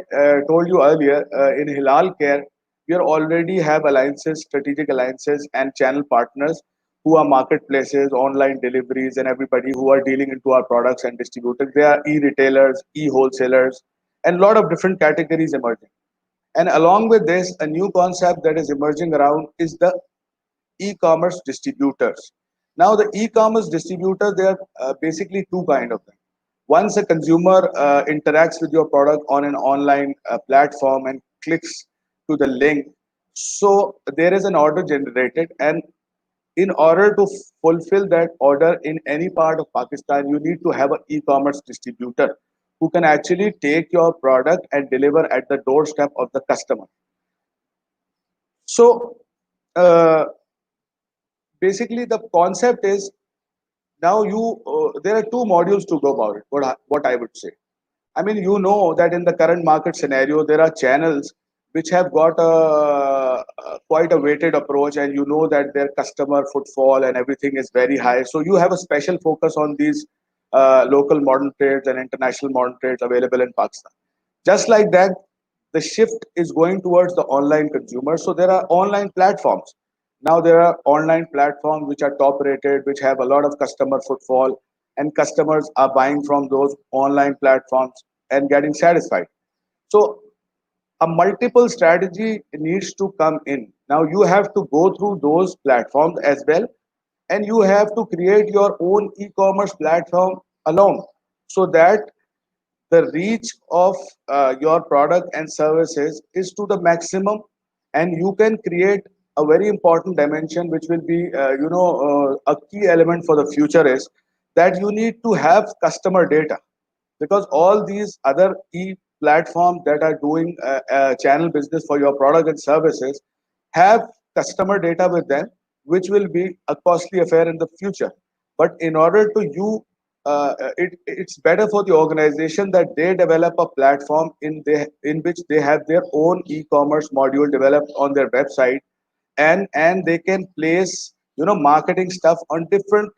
told you earlier, in Hilal Care, we are already have alliances, strategic alliances, and channel partners who are marketplaces, online deliveries, and everybody who are dealing into our products and distributors. They are e-retailers, e-wholesalers, and a lot of different categories emerging. And along with this, a new concept that is emerging around is the e-commerce distributors. Now, the e-commerce distributor, there are basically two kind of them. Once a consumer interacts with your product on an online platform and clicks to the link, so there is an order generated, and in order to fulfill that order in any part of Pakistan, you need to have an e-commerce distributor who can actually take your product and deliver at the doorstep of the customer. So uh, basically, the concept is now there are two modules to go about it. What I would say. I mean, that in the current market scenario, there are channels which have got quite a weighted approach, and that their customer footfall and everything is very high. So you have a special focus on these local modern trades and international modern trades available in Pakistan. Just like that, the shift is going towards the online consumer. So there are online platforms. Now there are online platforms which are top rated, which have a lot of customer footfall, and customers are buying from those online platforms and getting satisfied. So a multiple strategy needs to come in. Now you have to go through those platforms as well, and you have to create your own e-commerce platform along, so that the reach of your product and services is to the maximum, and you can create a very important dimension which will be a key element for the future is that you need to have customer data, because all these other platforms that are doing channel business for your product and services have customer data with them, which will be a costly affair in the future. But in order to it's better for the organization that they develop a platform in which they have their own e-commerce module developed on their website, and they can place marketing stuff on different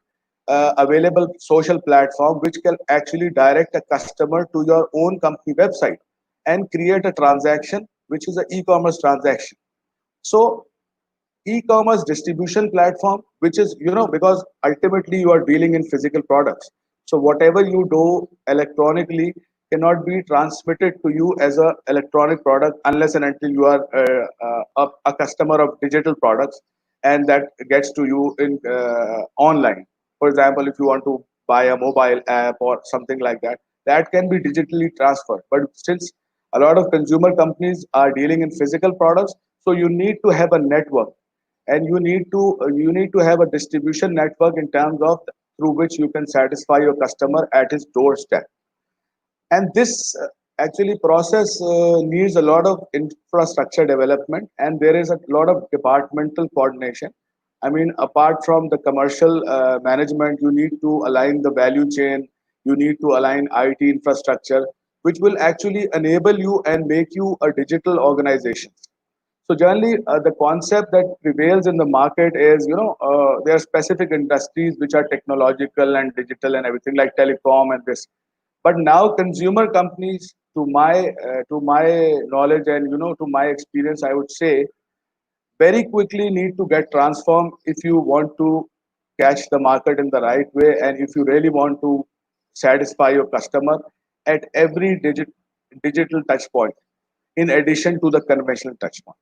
available social platform, which can actually direct a customer to your own company website and create a transaction which is an e-commerce transaction. So e-commerce distribution platform, which is because ultimately you are dealing in physical products, so whatever you do electronically cannot be transmitted to you as a electronic product unless and until you are a customer of digital products, and that gets to you in online. For example, if you want to buy a mobile app or something like that, that can be digitally transferred. But since a lot of consumer companies are dealing in physical products, so you need to have a network, and you need to have a distribution network in terms of through which you can satisfy your customer at his doorstep. And this actually process needs a lot of infrastructure development, and there is a lot of departmental coordination. I mean, apart from the commercial management, you need to align the value chain, you need to align IT infrastructure, which will actually enable you and make you a digital organization. So generally, the concept that prevails in the market is, there are specific industries which are technological and digital and everything, like telecom and this. But now consumer companies, to my knowledge and to my experience, I would say very quickly need to get transformed if you want to catch the market in the right way, and if you really want to satisfy your customer at every digital touch point, in addition to the conventional touch point.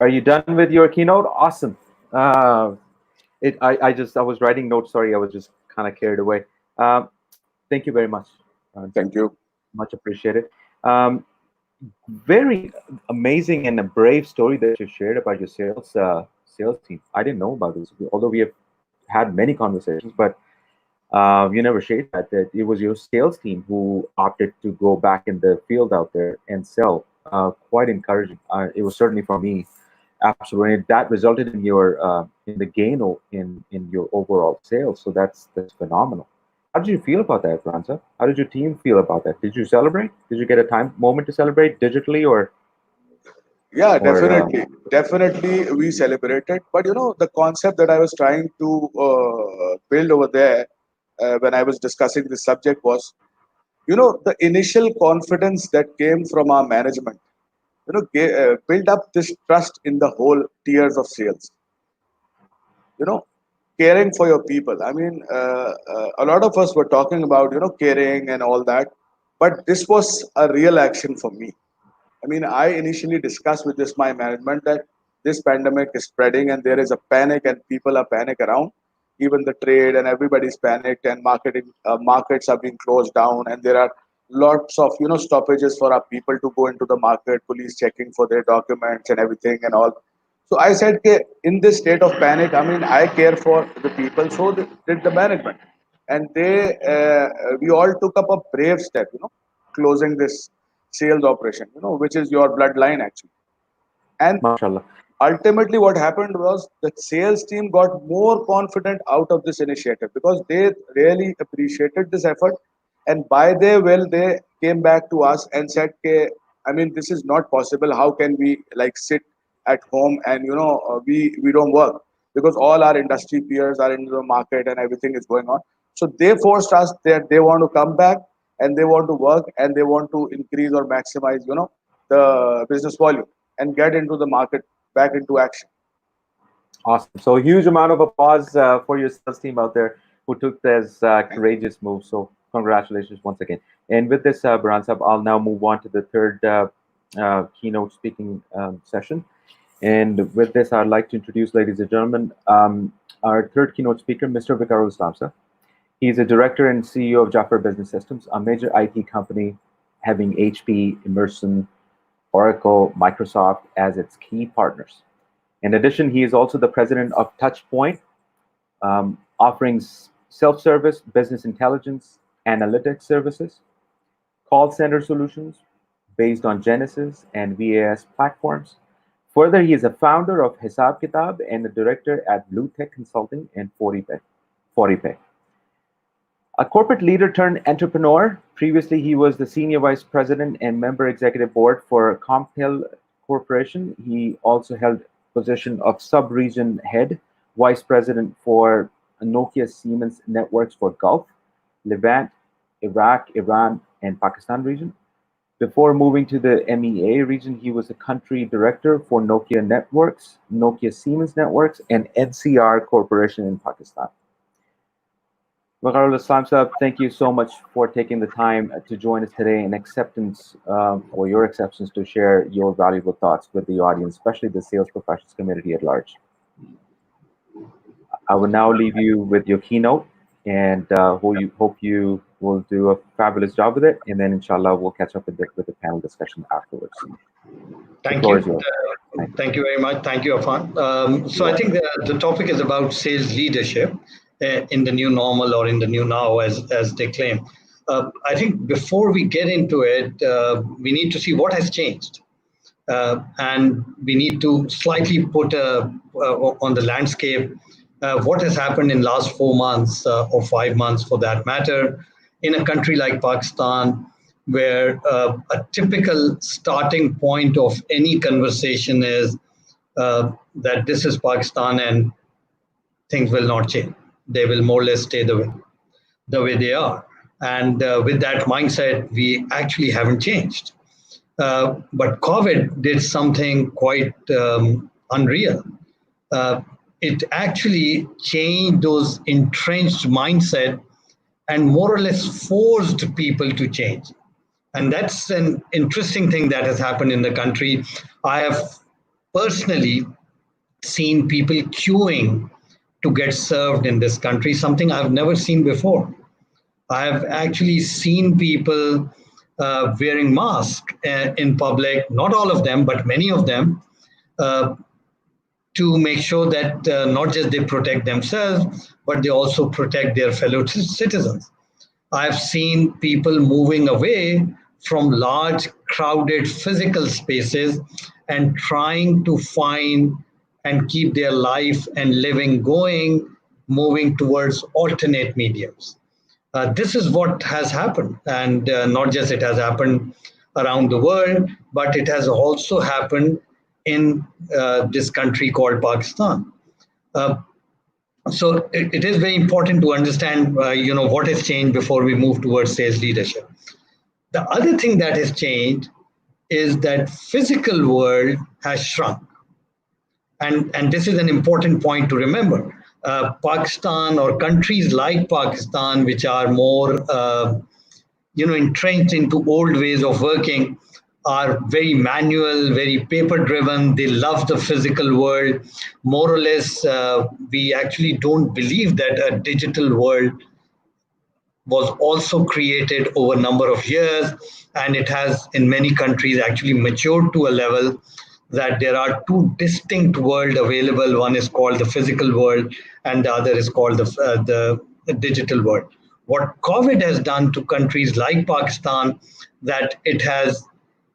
Are you done with your keynote? Awesome. I was writing notes. Sorry, I was just kind of carried away. Thank you very much. Thank you. Much appreciated. Very amazing and a brave story that you shared about your sales team. I didn't know about this, although we have had many conversations, but you never shared that it was your sales team who opted to go back in the field out there and sell. Quite encouraging. It was certainly for me. Absolutely, that resulted in your in the gain in your overall sales. So that's phenomenal. How did you feel about that, Ranza? How did your team feel about that? Did you celebrate? Did you get a moment to celebrate digitally, or? Yeah, Or, definitely we celebrated. But the concept that I was trying to build over there when I was discussing this subject was, the initial confidence that came from our management, build up this trust in the whole tiers of sales. Caring for your people. I mean, a lot of us were talking about, caring and all that, but this was a real action for me. I mean, I initially discussed with my management that this pandemic is spreading and there is a panic and people are panic around. Even the trade and everybody's panicked, and markets are being closed down, and there are lots of stoppages for our people to go into the market, police checking for their documents and everything and all. So I said, okay, in this state of panic, I mean, I care for the people, so did the management, and we all took up a brave step, closing this sales operation, which is your bloodline actually. And mashallah. ultimately, what happened was the sales team got more confident out of this initiative because they really appreciated this effort, and by their will, they came back to us and said, okay, I mean, this is not possible. How can we like sit at home and we don't work because all our industry peers are in the market and everything is going on. So they forced us that they want to come back and they want to work and they want to increase or maximize the business volume and get into the market back into action. Awesome. So a huge amount of applause for your sales team out there who took this courageous move. So congratulations once again. And with this, Burhan Sahab, I'll now move on to the third keynote speaking session. And with this, I'd like to introduce, ladies and gentlemen, our third keynote speaker, Mr. Vikarul Islam Sahab. He's a director and CEO of Jaffer Business Systems, a major IT company having HP, Emerson, Oracle, Microsoft as its key partners. In addition, he is also the president of Touchpoint, offering self-service, business intelligence, analytics services, call center solutions based on Genesys and VAS platforms. Further, he is a founder of Hisab Kitab and a director at Blue Tech Consulting and 40pay. A corporate leader turned entrepreneur. Previously, he was the senior vice president and member executive board for Comptel Corporation. He also held position of sub-region head, vice president for Nokia Siemens Networks for Gulf, Levant, Iraq, Iran, and Pakistan region. Before moving to the MEA region, he was a country director for Nokia Networks, Nokia Siemens Networks, and NCR Corporation in Pakistan. Vikarul Islam Sahab, thank you so much for taking the time to join us today and your acceptance to share your valuable thoughts with the audience, especially the sales professionals community at large. I will now leave you with your keynote and hope you will do a fabulous job with it. And then inshallah, we'll catch up with the panel discussion afterwards. Thank you. Thank you very much. Thank you, Afan. So I think the topic is about sales leadership in the new normal or in the new now, as they claim. I think before we get into it, we need to see what has changed. And we need to slightly put on the landscape what has happened in last 4 months or 5 months for that matter in a country like Pakistan, where a typical starting point of any conversation is that this is Pakistan and things will not change. They will more or less stay the way they are. And with that mindset, we actually haven't changed. But COVID did something quite unreal. It actually changed those entrenched mindset and more or less forced people to change. And that's an interesting thing that has happened in the country. I have personally seen people queuing to get served in this country, something I've never seen before. I have actually seen people wearing masks in public, not all of them, but many of them, to make sure that not just they protect themselves, but they also protect their fellow citizens. I've seen people moving away from large, crowded physical spaces and trying to find and keep their life and living going, moving towards alternate mediums. This is what has happened. And not just it has happened around the world, but it has also happened in this country called Pakistan. So it is very important to understand, what has changed before we move towards sales leadership. The other thing that has changed is that physical world has shrunk. And this is an important point to remember. Pakistan or countries like Pakistan, which are more, entrenched into old ways of working, are very manual, very paper-driven. They love the physical world. More or less, we actually don't believe that a digital world was also created over a number of years. And it has, in many countries, actually matured to a level that there are two distinct worlds available. One is called the physical world, and the other is called the digital world. What COVID has done to countries like Pakistan, that it has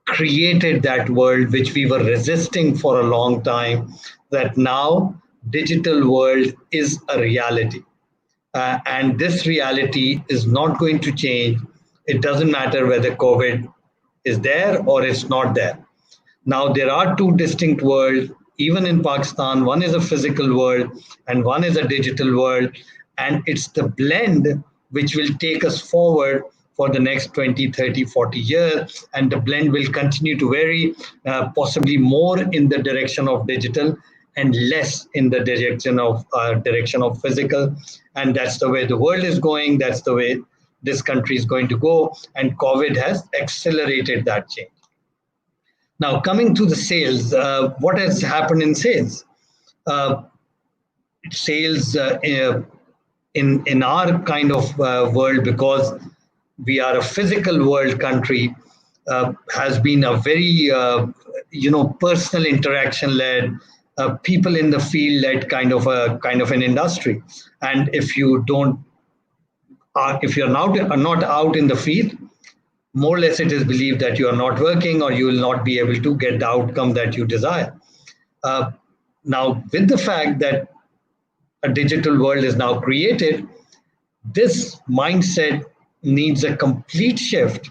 created that world which we were resisting for a long time, that now digital world is a reality. And this reality is not going to change. It doesn't matter whether COVID is there or it's not there. Now, there are two distinct worlds, even in Pakistan. One is a physical world and one is a digital world. And it's the blend which will take us forward for the next 20, 30, 40 years. And the blend will continue to vary, possibly more in the direction of digital and less in the direction of physical. And that's the way the world is going. That's the way this country is going to go. And COVID has accelerated that change. Now, coming to the sales, what has happened in sales? Sales in our kind of world, because we are a physical world country, has been a very, personal interaction led, people in the field led kind of an industry. And if you don't, if you're not out in the field, more or less it is believed that you are not working or you will not be able to get the outcome that you desire. Now, with the fact that a digital world is now created, this mindset needs a complete shift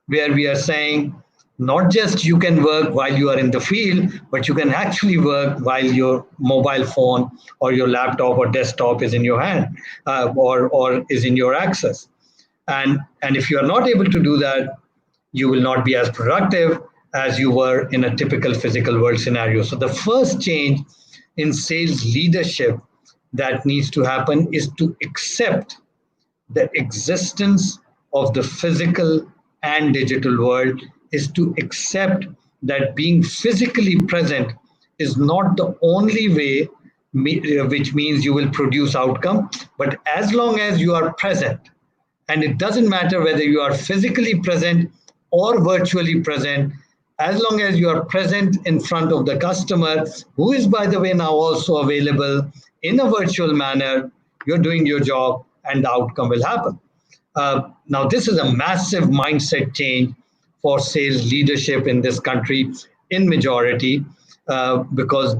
where we are saying not just you can work while you are in the field, but you can actually work while your mobile phone or your laptop or desktop is in your hand or is in your access. And if you are not able to do that, you will not be as productive as you were in a typical physical world scenario. So the first change in sales leadership that needs to happen is to accept the existence of the physical and digital world, is to accept that being physically present is not the only way, which means you will produce outcome, but as long as you are present, and it doesn't matter whether you are physically present or virtually present, as long as you are present in front of the customer, who is, by the way, now also available in a virtual manner, you're doing your job and the outcome will happen. Now, this is a massive mindset change for sales leadership in this country in majority, because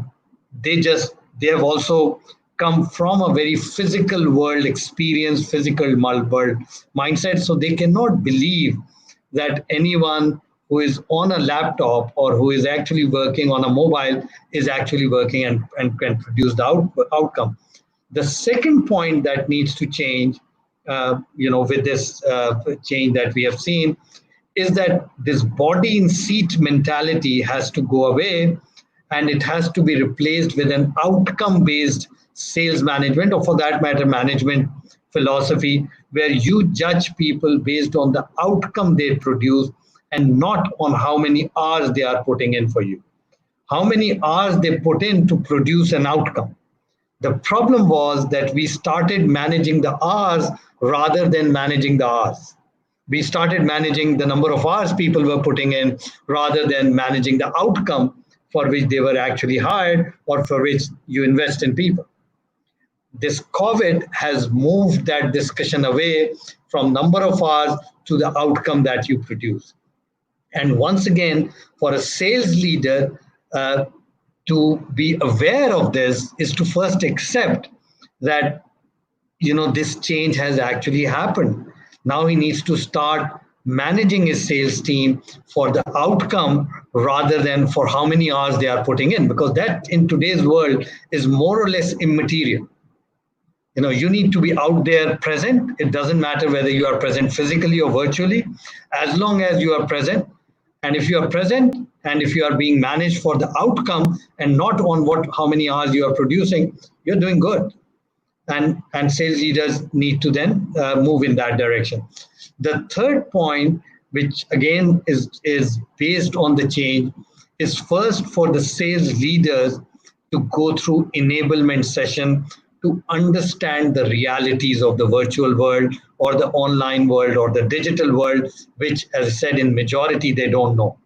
they have also come from a very physical world experience, physical world mindset. So they cannot believe that anyone who is on a laptop or who is actually working on a mobile is actually working and can produce the outcome. The second point that needs to change, with this change that we have seen, is that this body in seat mentality has to go away, and it has to be replaced with an outcome-based sales management, or for that matter, management philosophy, where you judge people based on the outcome they produce and not on how many hours they are putting in for you. How many hours they put in to produce an outcome. The problem was that we started managing the hours rather than managing the hours. We started managing the number of hours people were putting in rather than managing the outcome for which they were actually hired or for which you invest in people. This COVID has moved that discussion away from number of hours to the outcome that you produce. And once again, for a sales leader to be aware of this is to first accept that, this change has actually happened. Now he needs to start managing his sales team for the outcome rather than for how many hours they are putting in, because that in today's world is more or less immaterial. You need to be out there present. It doesn't matter whether you are present physically or virtually, as long as you are present. And if you are present and if you are being managed for the outcome and not on how many hours you are producing, you're doing good. And sales leaders need to then move in that direction. The third point, which again is based on the change, is first for the sales leaders to go through enablement session to understand the realities of the virtual world or the online world or the digital world, which, as I said, in majority, they don't know.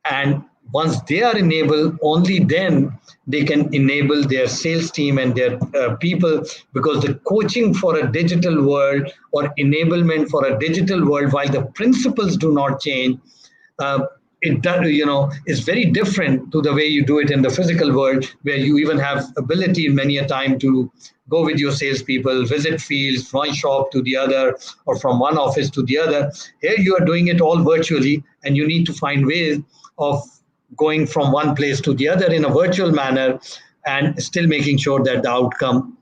And once they are enabled, only then they can enable their sales team and their people, because the coaching for a digital world or enablement for a digital world, while the principles do not change, it does, is very different to the way you do it in the physical world, where you even have ability many a time to go with your salespeople, visit fields, from one shop to the other, or from one office to the other. Here you are doing it all virtually, and you need to find ways of going from one place to the other in a virtual manner and still making sure that the outcome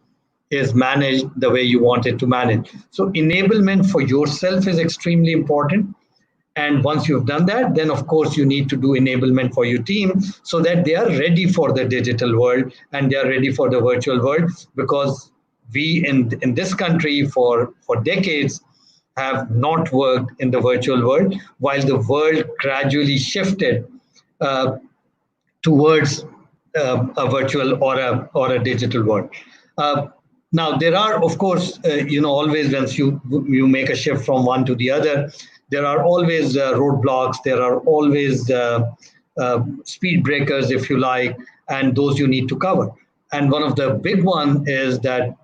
is managed the way you want it to manage. So enablement for yourself is extremely important. And once you've done that, then of course you need to do enablement for your team so that they are ready for the digital world and they are ready for the virtual world, because we in this country for decades have not worked in the virtual world, while the world gradually shifted towards a virtual or a digital world. Now there are, of course, always once you make a shift from one to the other, there are always roadblocks, there are always speed breakers, if you like, and those you need to cover. And one of the big one is that,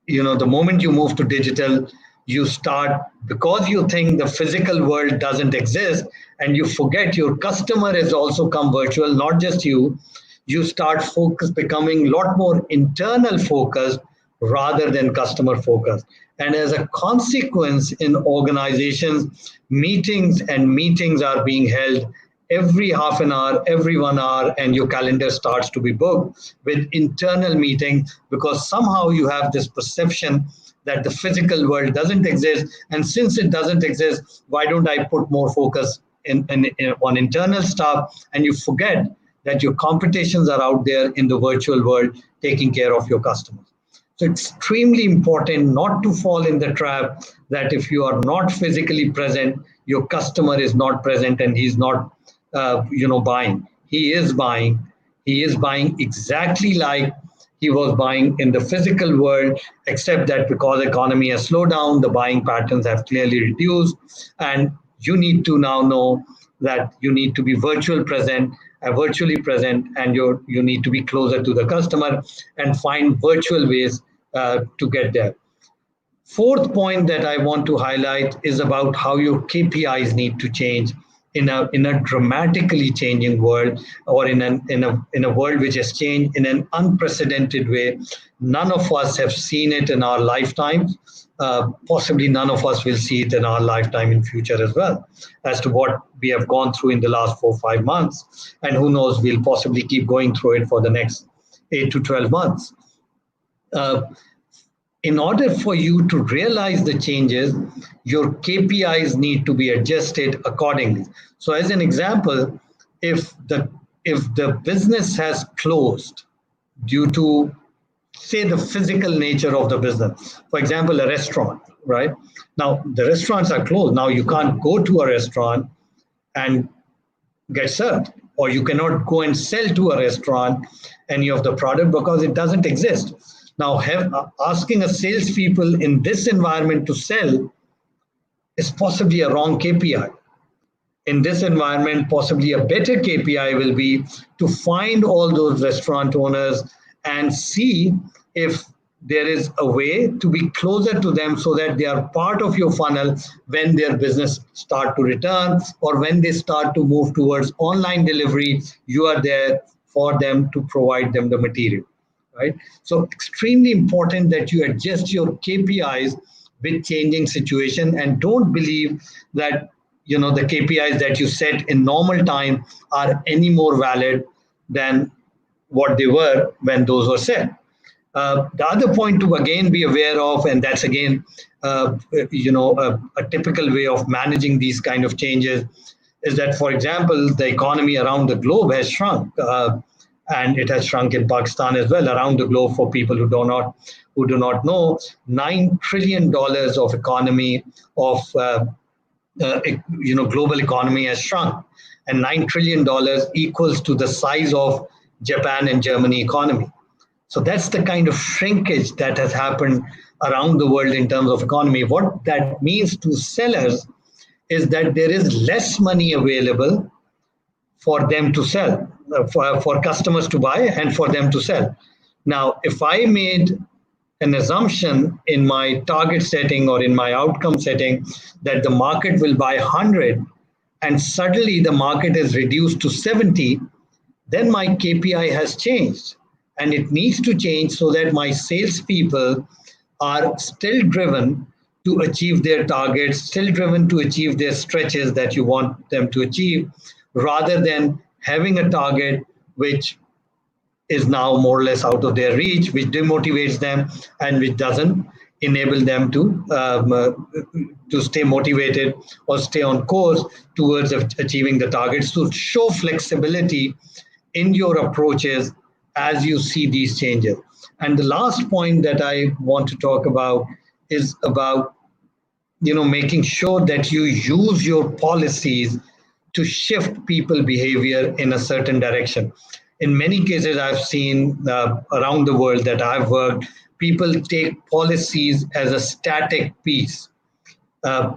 the moment you move to digital, you start, because you think the physical world doesn't exist, and you forget your customer has also come virtual, not just you start becoming a lot more internal focused rather than customer focused. And as a consequence, in organizations, meetings are being held every half an hour, every 1 hour, and your calendar starts to be booked with internal meetings, because somehow you have this perception that the physical world doesn't exist. And since it doesn't exist, why don't I put more focus on internal stuff? And you forget that your competitions are out there in the virtual world taking care of your customers. So it's extremely important not to fall in the trap that if you are not physically present, your customer is not present and he's not buying. He is buying. He is buying exactly like he was buying in the physical world, except that because economy has slowed down, the buying patterns have clearly reduced. And you need to now know that you need to be virtually present, and you need to be closer to the customer and find virtual ways to get there. Fourth point that I want to highlight is about how your KPIs need to change in a dramatically changing world, or in a world which has changed in an unprecedented way. None of us have seen it in our lifetimes. Possibly none of us will see it in our lifetime in future as well, as to what we have gone through in the last 4 or 5 months. And who knows, we'll possibly keep going through it for the next 8 to 12 months. In order for you to realize the changes, your KPIs need to be adjusted accordingly. So as an example, if the business has closed due to, say, the physical nature of the business, for example, a restaurant, right? Now, the restaurants are closed. Now, you can't go to a restaurant and get served, or you cannot go and sell to a restaurant any of the product because it doesn't exist. Now, asking a salespeople in this environment to sell is possibly a wrong KPI. In this environment, possibly a better KPI will be to find all those restaurant owners and see if there is a way to be closer to them so that they are part of your funnel when their business start to return, or when they start to move towards online delivery, you are there for them to provide them the material. Right? So extremely important that you adjust your KPIs with changing situation, and don't believe that the KPIs that you set in normal time are any more valid than what they were when those were set. The other point to again be aware of, and that's again a typical way of managing these kind of changes, is that, for example, the economy around the globe has shrunk. And it has shrunk in Pakistan as well, around the globe. For people who do not know, $9 trillion of economy of global economy has shrunk, and $9 trillion equals to the size of Japan and Germany economy. So that's the kind of shrinkage that has happened around the world in terms of economy. What that means to sellers is that there is less money available for them to sell, for customers to buy and for them to sell. Now, if I made an assumption in my target setting or in my outcome setting that the market will buy 100 and suddenly the market is reduced to 70, then my KPI has changed. And it needs to change so that my salespeople are still driven to achieve their targets, still driven to achieve their stretches that you want them to achieve, rather than having a target which is now more or less out of their reach, which demotivates them and which doesn't enable them to stay motivated or stay on course towards achieving the targets. So show flexibility in your approaches as you see these changes. And the last point that I want to talk about is about making sure that you use your policies to shift people behavior in a certain direction. In many cases, I've seen around the world that I've worked, people take policies as a static piece.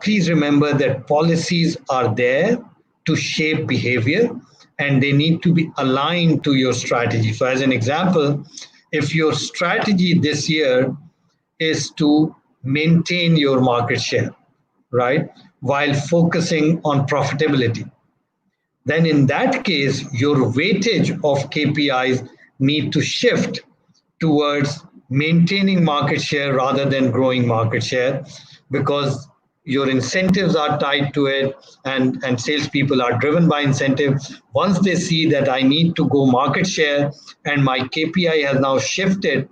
Please remember that policies are there to shape behavior, and they need to be aligned to your strategy. So as an example, if your strategy this year is to maintain your market share, right, while focusing on profitability, then in that case, your weightage of KPIs need to shift towards maintaining market share rather than growing market share, because your incentives are tied to it, and salespeople are driven by incentive. Once they see that I need to go market share and my KPI has now shifted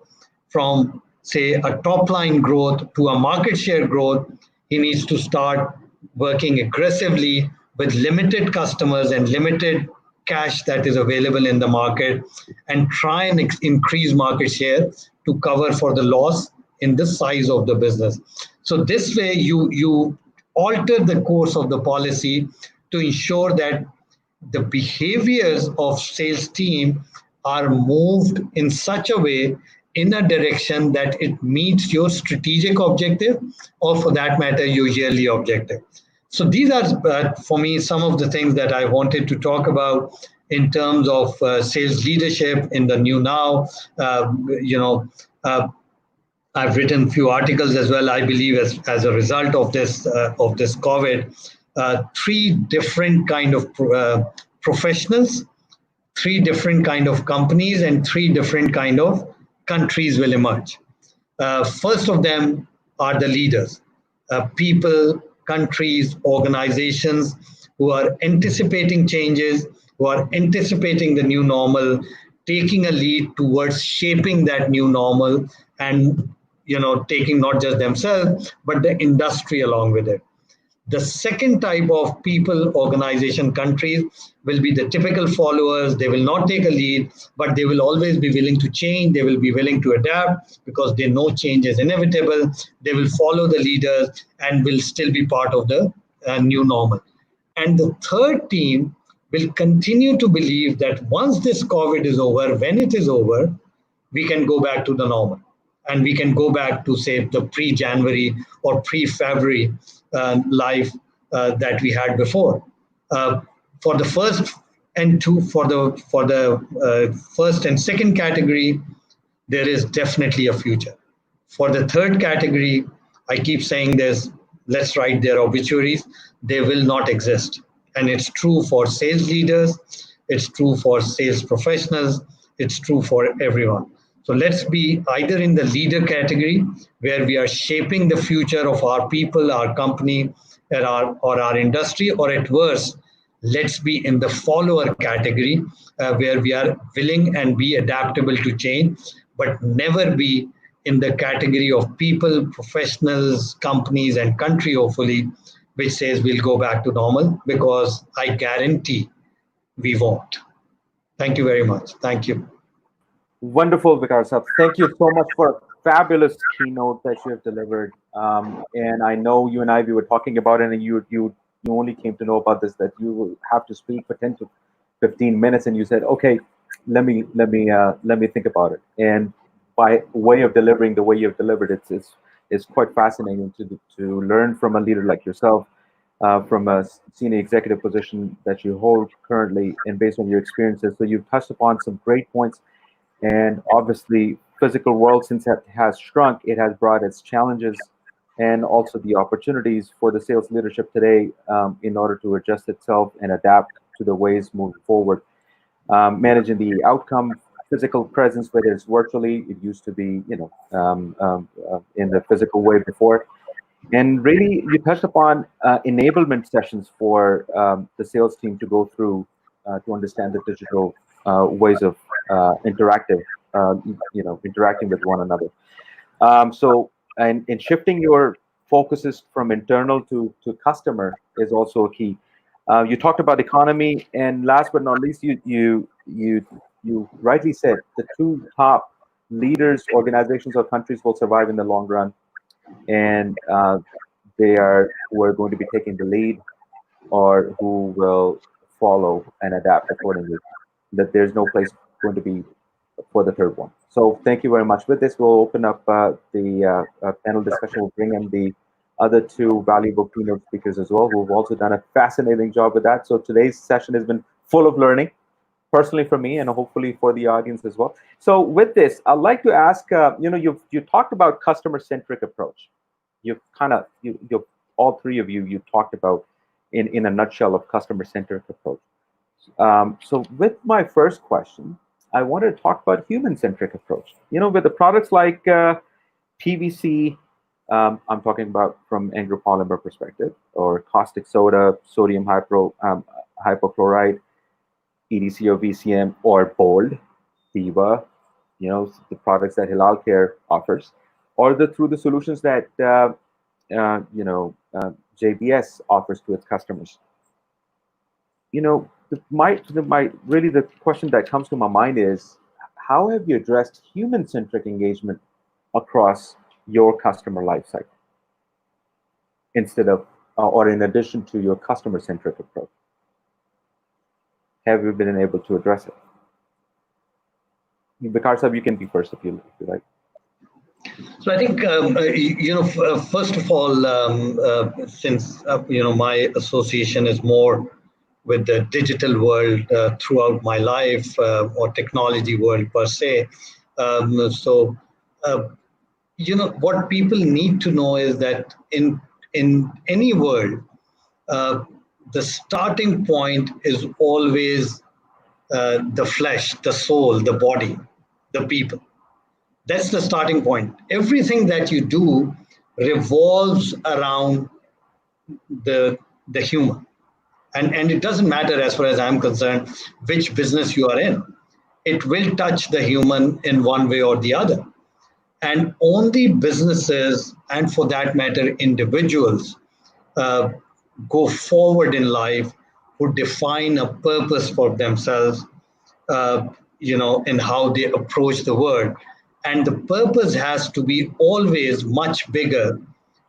from, say, a top line growth to a market share growth, he needs to start working aggressively with limited customers and limited cash that is available in the market, and try and increase market share to cover for the loss in the size of the business. So this way you alter the course of the policy to ensure that the behaviors of sales team are moved in such a way, in a direction that it meets your strategic objective, or for that matter, your yearly objective. So these are, for me, some of the things that I wanted to talk about in terms of sales leadership in the new now. I've written a few articles as well, I believe, as a result of this COVID. 3 different kind of professionals, 3 different kind of companies, and 3 different kind of countries will emerge. First of them are the leaders, people, countries, organizations who are anticipating changes, who are anticipating the new normal, taking a lead towards shaping that new normal, and taking not just themselves but the industry along with it. The second type of people, organization, countries will be the typical followers. They will not take a lead, but they will always be willing to change. They will be willing to adapt because they know change is inevitable. They will follow the leaders and will still be part of the new normal. And the third team will continue to believe that once this COVID is over, when it is over, we can go back to the normal. And we can go back to, say, the pre-January or pre-February life that we had before. For the first and first and second category, there is definitely a future. For the third category, I keep saying this, let's write their obituaries. They will not exist. And it's true for sales leaders. It's true for sales professionals. It's true for everyone. So let's be either in the leader category, where we are shaping the future of our people, our company, or our industry, or at worst, let's be in the follower category, where we are willing and be adaptable to change, but never be in the category of people, professionals, companies, and country, hopefully, which says we'll go back to normal, because I guarantee we won't. Thank you very much. Thank you. Wonderful, Vikas. Thank you so much for a fabulous keynote that you have delivered. And I know you and I, we were talking about it, and you only came to know about this, that you will have to speak for 10 to 15 minutes, and you said, okay, let me think about it. And by way of delivering the way you've delivered, it's quite fascinating to learn from a leader like yourself, from a senior executive position that you hold currently, and based on your experiences. So you've touched upon some great points. And obviously, physical world, since it has shrunk, it has brought its challenges and also the opportunities for the sales leadership today in order to adjust itself and adapt to the ways moving forward. Managing the outcome, physical presence, whether it's virtually, it used to be, in the physical way before. And really, you touched upon enablement sessions for the sales team to go through to understand the digital ways of interacting with one another. And shifting your focuses from internal to customer is also a key. You talked about economy, and last but not least, you rightly said the two top leaders, organizations, or countries will survive in the long run, and they are who are going to be taking the lead, or who will follow and adapt accordingly. That there's no place going to be for the third one. So thank you very much. With this, we'll open up the panel discussion. We'll bring in the other two valuable keynote speakers as well, who've also done a fascinating job with that. So today's session has been full of learning, personally for me and hopefully for the audience as well. So with this, I'd like to ask, you talked about customer-centric approach. You've all three of you talked about in a nutshell of customer-centric approach. So with my first question, I wanted to talk about human-centric approach. With the products like PVC, I'm talking about from Engro Polymer perspective, or caustic soda, sodium hypochlorite, EDC or VCM, or Bold, Viva, the products that Hilal Care offers, or through the solutions that JBS offers to its customers. The question that comes to my mind is, how have you addressed human-centric engagement across your customer lifecycle instead of, or in addition to your customer-centric approach? Have you been able to address it? Vikas Sahab, you can be first if you like. So I think, first of all, since, my association is more with the digital world throughout my life, or technology world per se. What people need to know is that in any world, the starting point is always the flesh, the soul, the body, the people. That's the starting point. Everything that you do revolves around the human. And it doesn't matter, as far as I'm concerned, which business you are in. It will touch the human in one way or the other. And only businesses, and for that matter, individuals, go forward in life who define a purpose for themselves, in how they approach the world. And the purpose has to be always much bigger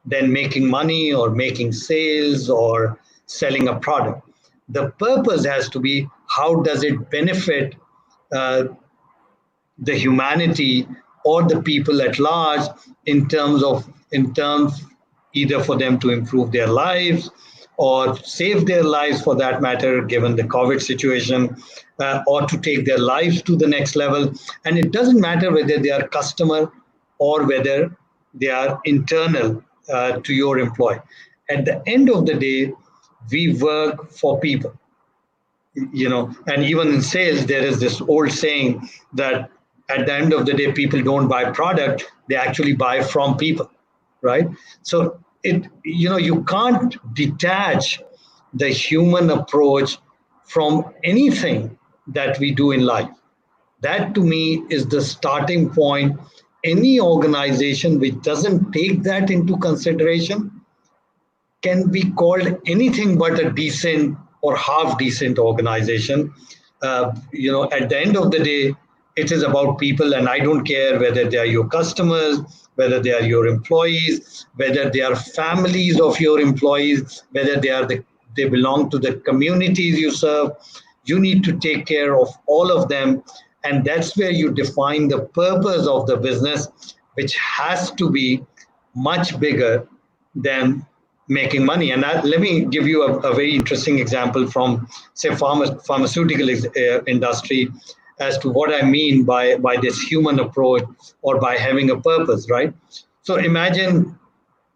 than making money or making sales or selling a product. The purpose has to be, how does it benefit the humanity or the people at large in terms either for them to improve their lives or save their lives, for that matter, given the COVID situation, or to take their lives to the next level. And it doesn't matter whether they are customer or whether they are internal to your employee. At the end of the day, we work for people, and even in sales, there is this old saying that at the end of the day, people don't buy product, they actually buy from people, right? So you can't detach the human approach from anything that we do in life. That to me is the starting point. Any organization which doesn't take that into consideration can be called anything but a decent or half decent organization. At the end of the day, it is about people, and I don't care whether they are your customers, whether they are your employees, whether they are families of your employees, whether they belong to the communities you serve. You need to take care of all of them, and that's where you define the purpose of the business, which has to be much bigger than making money. And let me give you a very interesting example from, say, pharmaceutical industry as to what I mean by this human approach or by having a purpose, right? So imagine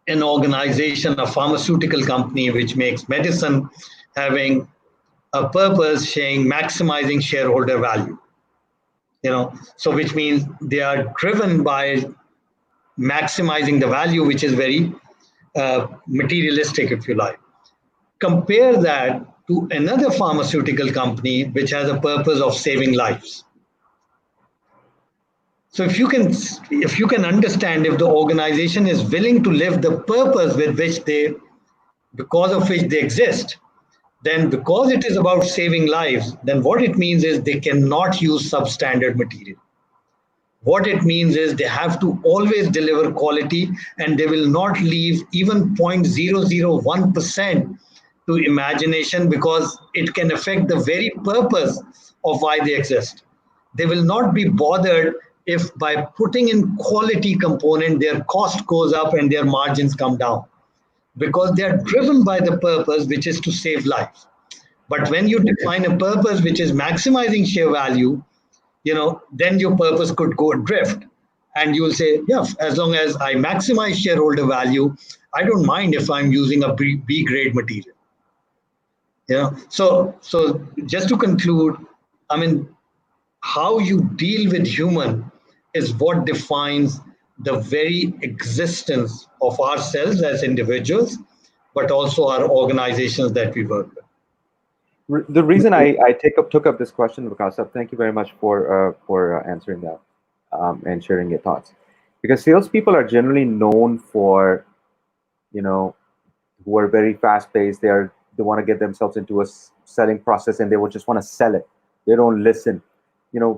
an organization, a pharmaceutical company which makes medicine, having a purpose saying maximizing shareholder value. So which means they are driven by maximizing the value, which is very materialistic, if you like. Compare that to another pharmaceutical company which has a purpose of saving lives. So if you can understand, if the organization is willing to live the purpose with which because of which they exist, then because it is about saving lives, then what it means is they cannot use substandard material. What it means is they have to always deliver quality, and they will not leave even 0.001% to imagination, because it can affect the very purpose of why they exist. They will not be bothered if by putting in quality component, their cost goes up and their margins come down, because they are driven by the purpose, which is to save lives. But when you define a purpose which is maximizing share value, then your purpose could go adrift. And you will say, yeah, as long as I maximize shareholder value, I don't mind if I'm using a B grade material. So just to conclude, I mean, how you deal with human is what defines the very existence of ourselves as individuals, but also our organizations that we work with. The reason I took up this question, Vikas, thank you very much for answering that and sharing your thoughts. Because salespeople are generally known for, who are very fast-paced. They want to get themselves into a selling process, and they will just want to sell it. They don't listen.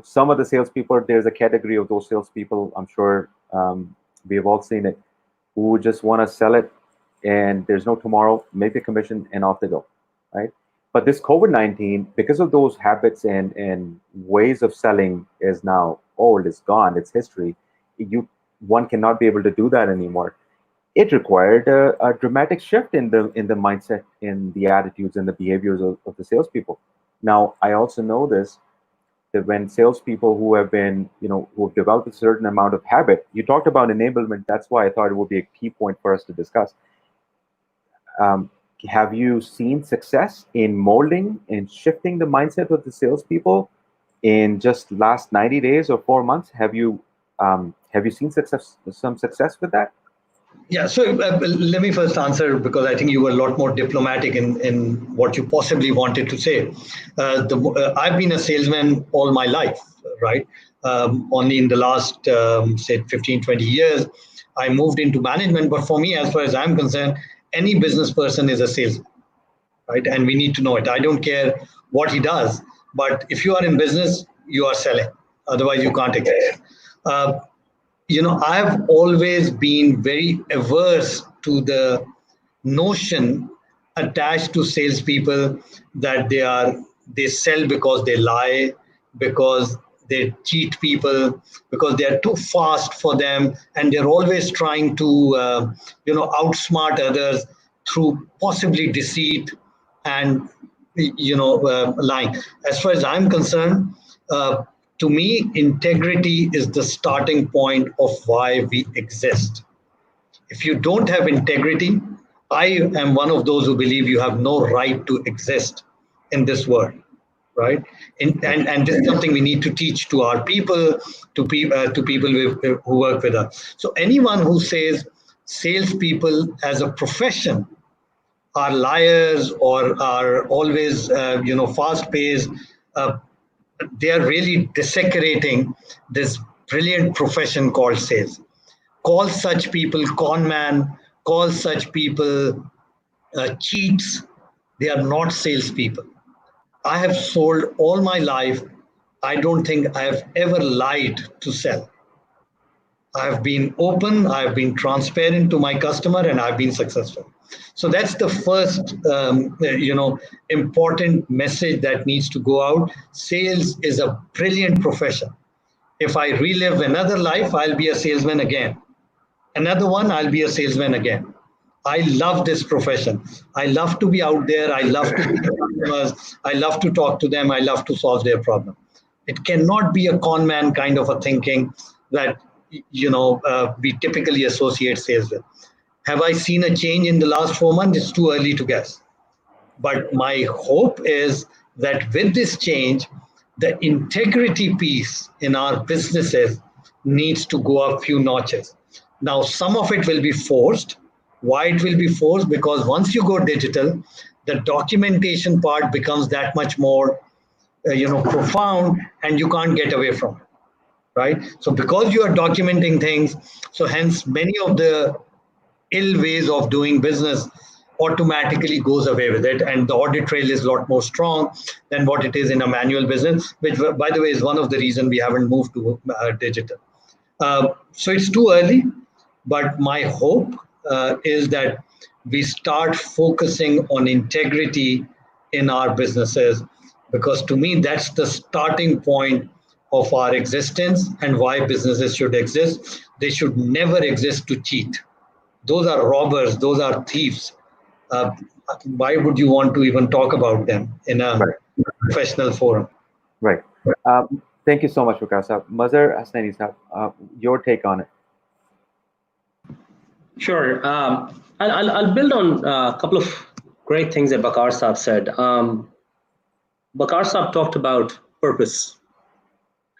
Some of the salespeople, there's a category of those salespeople, I'm sure we have all seen it, who just want to sell it, and there's no tomorrow, make the commission, and off they go, right? But this COVID-19, because of those habits and ways of selling, is now old, it's gone, it's history. One cannot be able to do that anymore. It required a dramatic shift in the mindset, in the attitudes and the behaviors of the salespeople. Now, I also know this, that when salespeople who have been, who have developed a certain amount of habit, you talked about enablement. That's why I thought it would be a key point for us to discuss. Have you seen success in molding and shifting the mindset of the salespeople in just last 90 days or 4 months? Have you seen some success with that? Yeah, so let me first answer, because I think you were a lot more diplomatic in what you possibly wanted to say. I've been a salesman all my life, right? Only in the last, say, 15, 20 years, I moved into management. But for me, as far as I'm concerned, any business person is a salesman, right? And we need to know it. I don't care what he does, but if you are in business, you are selling. Otherwise, you can't exist. I've always been very averse to the notion attached to salespeople that they sell because they lie, because they cheat people, because they are too fast for them, and they're always trying to outsmart others through possibly deceit and lying. As far as I'm concerned, to me, integrity is the starting point of why we exist. If you don't have integrity, I am one of those who believe you have no right to exist in this world, right? And this is something we need to teach to our people, to people who work with us. So anyone who says salespeople as a profession are liars or are always, fast-paced, they are really desecrating this brilliant profession called sales. Call such people con man, call such people cheats. They are not salespeople. I have sold all my life. I don't think I have ever lied to sell. I have been open, I have been transparent to my customer, and I've been successful. So that's the first, important message that needs to go out. Sales is a brilliant profession. If I relive another life, I'll be a salesman again. Another one, I'll be a salesman again. I love this profession. I love to be out there. I love to meet customers. I love to talk to them. I love to solve their problem. It cannot be a con man kind of a thinking that we typically associate sales with. Have I seen a change in the last 4 months? It's too early to guess. But my hope is that with this change, the integrity piece in our businesses needs to go up a few notches. Now, some of it will be forced. Why it will be forced? Because once you go digital, the documentation part becomes that much more profound, and you can't get away from it, right? So because you are documenting things, so hence many of the ill ways of doing business automatically goes away with it, and the audit trail is a lot more strong than what it is in a manual business, which, by the way, is one of the reasons we haven't moved to digital. So it's too early, but my hope is that we start focusing on integrity in our businesses, because to me, that's the starting point of our existence and why businesses should exist. They should never exist to cheat. Those are robbers, those are thieves. Why would you want to even talk about them in a professional forum? Right. Thank you so much, Waqar Saab. Mazhar Hasnaini Saab, your take on it. Sure. I'll build on a couple of great things that Waqar Saab said. Waqar Saab talked about purpose.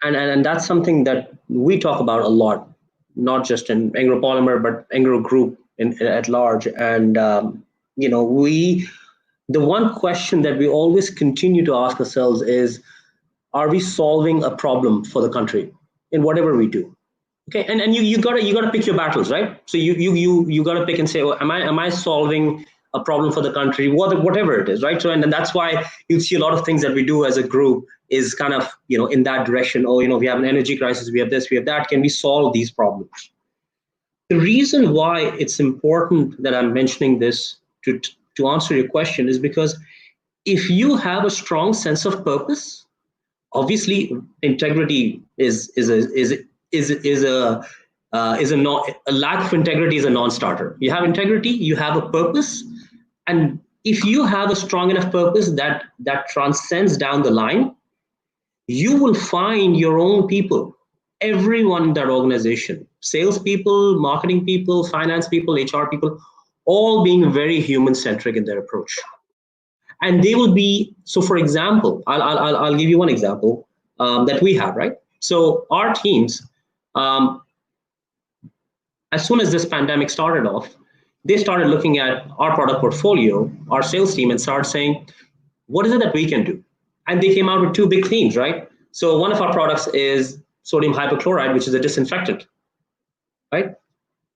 And that's something that we talk about a lot, not just in Engro Polymer, but Engro Group at large. And, the one question that we always continue to ask ourselves is, are we solving a problem for the country in whatever we do? Okay, and you gotta pick your battles, right? So you gotta pick and say, oh, am I solving a problem for the country, whatever it is, right? So and that's why you see a lot of things that we do as a group is kind of in that direction. Oh, we have an energy crisis, we have this, we have that. Can we solve these problems? The reason why it's important that I'm mentioning this to answer your question is because if you have a strong sense of purpose, obviously integrity is a lack of integrity is a non-starter. You have integrity, you have a purpose, and if you have a strong enough purpose that transcends down the line, you will find your own people, everyone in that organization, salespeople, marketing people, finance people, HR people, all being very human-centric in their approach. And they will be, so for example, I'll give you one example that we have, right? So our teams, as soon as this pandemic started off, they started looking at our product portfolio, our sales team, and started saying, what is it that we can do? And they came out with two big themes, right? So one of our products is sodium hypochlorite, which is a disinfectant, right?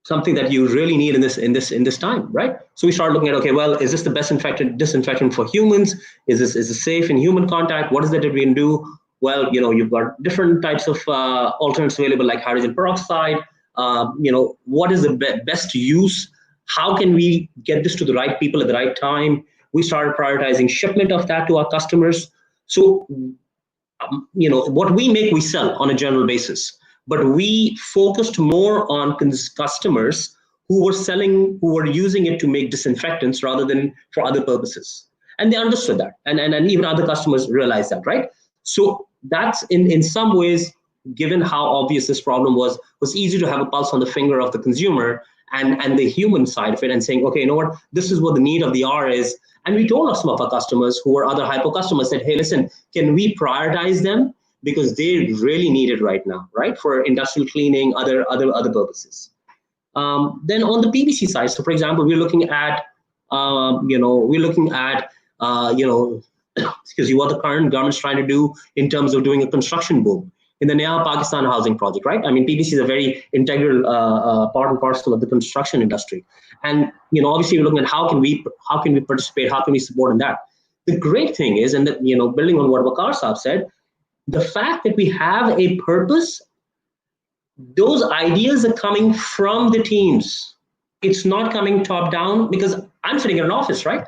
Something that you really need in this time, right? So we started looking at, okay, well, is this the best disinfectant for humans? Is this safe in human contact? What is it that we can do? Well, you've got different types of alternates available, like hydrogen peroxide. What is the best use? How can we get this to the right people at the right time? We started prioritizing shipment of that to our customers. So, what we make, we sell on a general basis. But we focused more on customers who were using it to make disinfectants rather than for other purposes. And they understood that. And even other customers realized that, right? So that's in some ways, given how obvious this problem was easy to have a pulse on the finger of the consumer and the human side of it and saying, okay, you know what, this is what the need of the hour is. And we told some of our customers who were other hypo customers, said, hey, listen, can we prioritize them? Because they really need it right now, right? For industrial cleaning, other purposes. Then on the PVC side, so for example, we're looking at, what the current government's trying to do in terms of doing a construction boom in the Naya Pakistan housing project, right? I mean, PVC is a very integral part and parcel of the construction industry. And, obviously we're looking at how can we participate, how can we support in that? The great thing is, and building on what Waqar Saab said, the fact that we have a purpose, those ideas are coming from the teams. It's not coming top down, because I'm sitting in an office, right?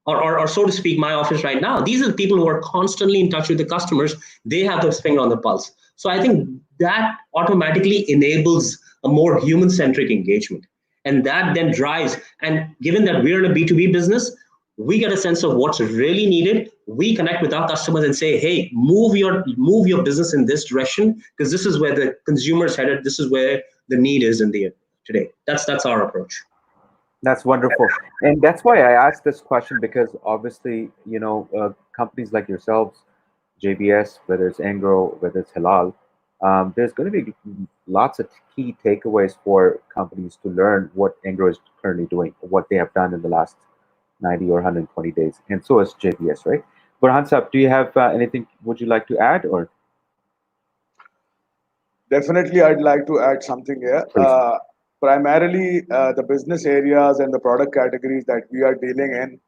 Or so to speak, my office right now. These are the people who are constantly in touch with the customers. They have their finger on the pulse. So I think that automatically enables a more human-centric engagement. And that then drives, and given that we're in a B2B business, we get a sense of what's really needed. We connect with our customers and say, hey, move your business in this direction, because this is where the consumer is headed. This is where the need is in the today. That's our approach. That's wonderful. And that's why I asked this question, because obviously, companies like yourselves, JBS, whether it's Engro, whether it's Halal, there's going to be lots of key takeaways for companies to learn what Engro is currently doing, what they have done in the last 90 or 120 days. And so is JBS, right? Burhan Saab, do you have anything would you like to add, or? Definitely, I'd like to add something here. Primarily, the business areas and the product categories that we are dealing in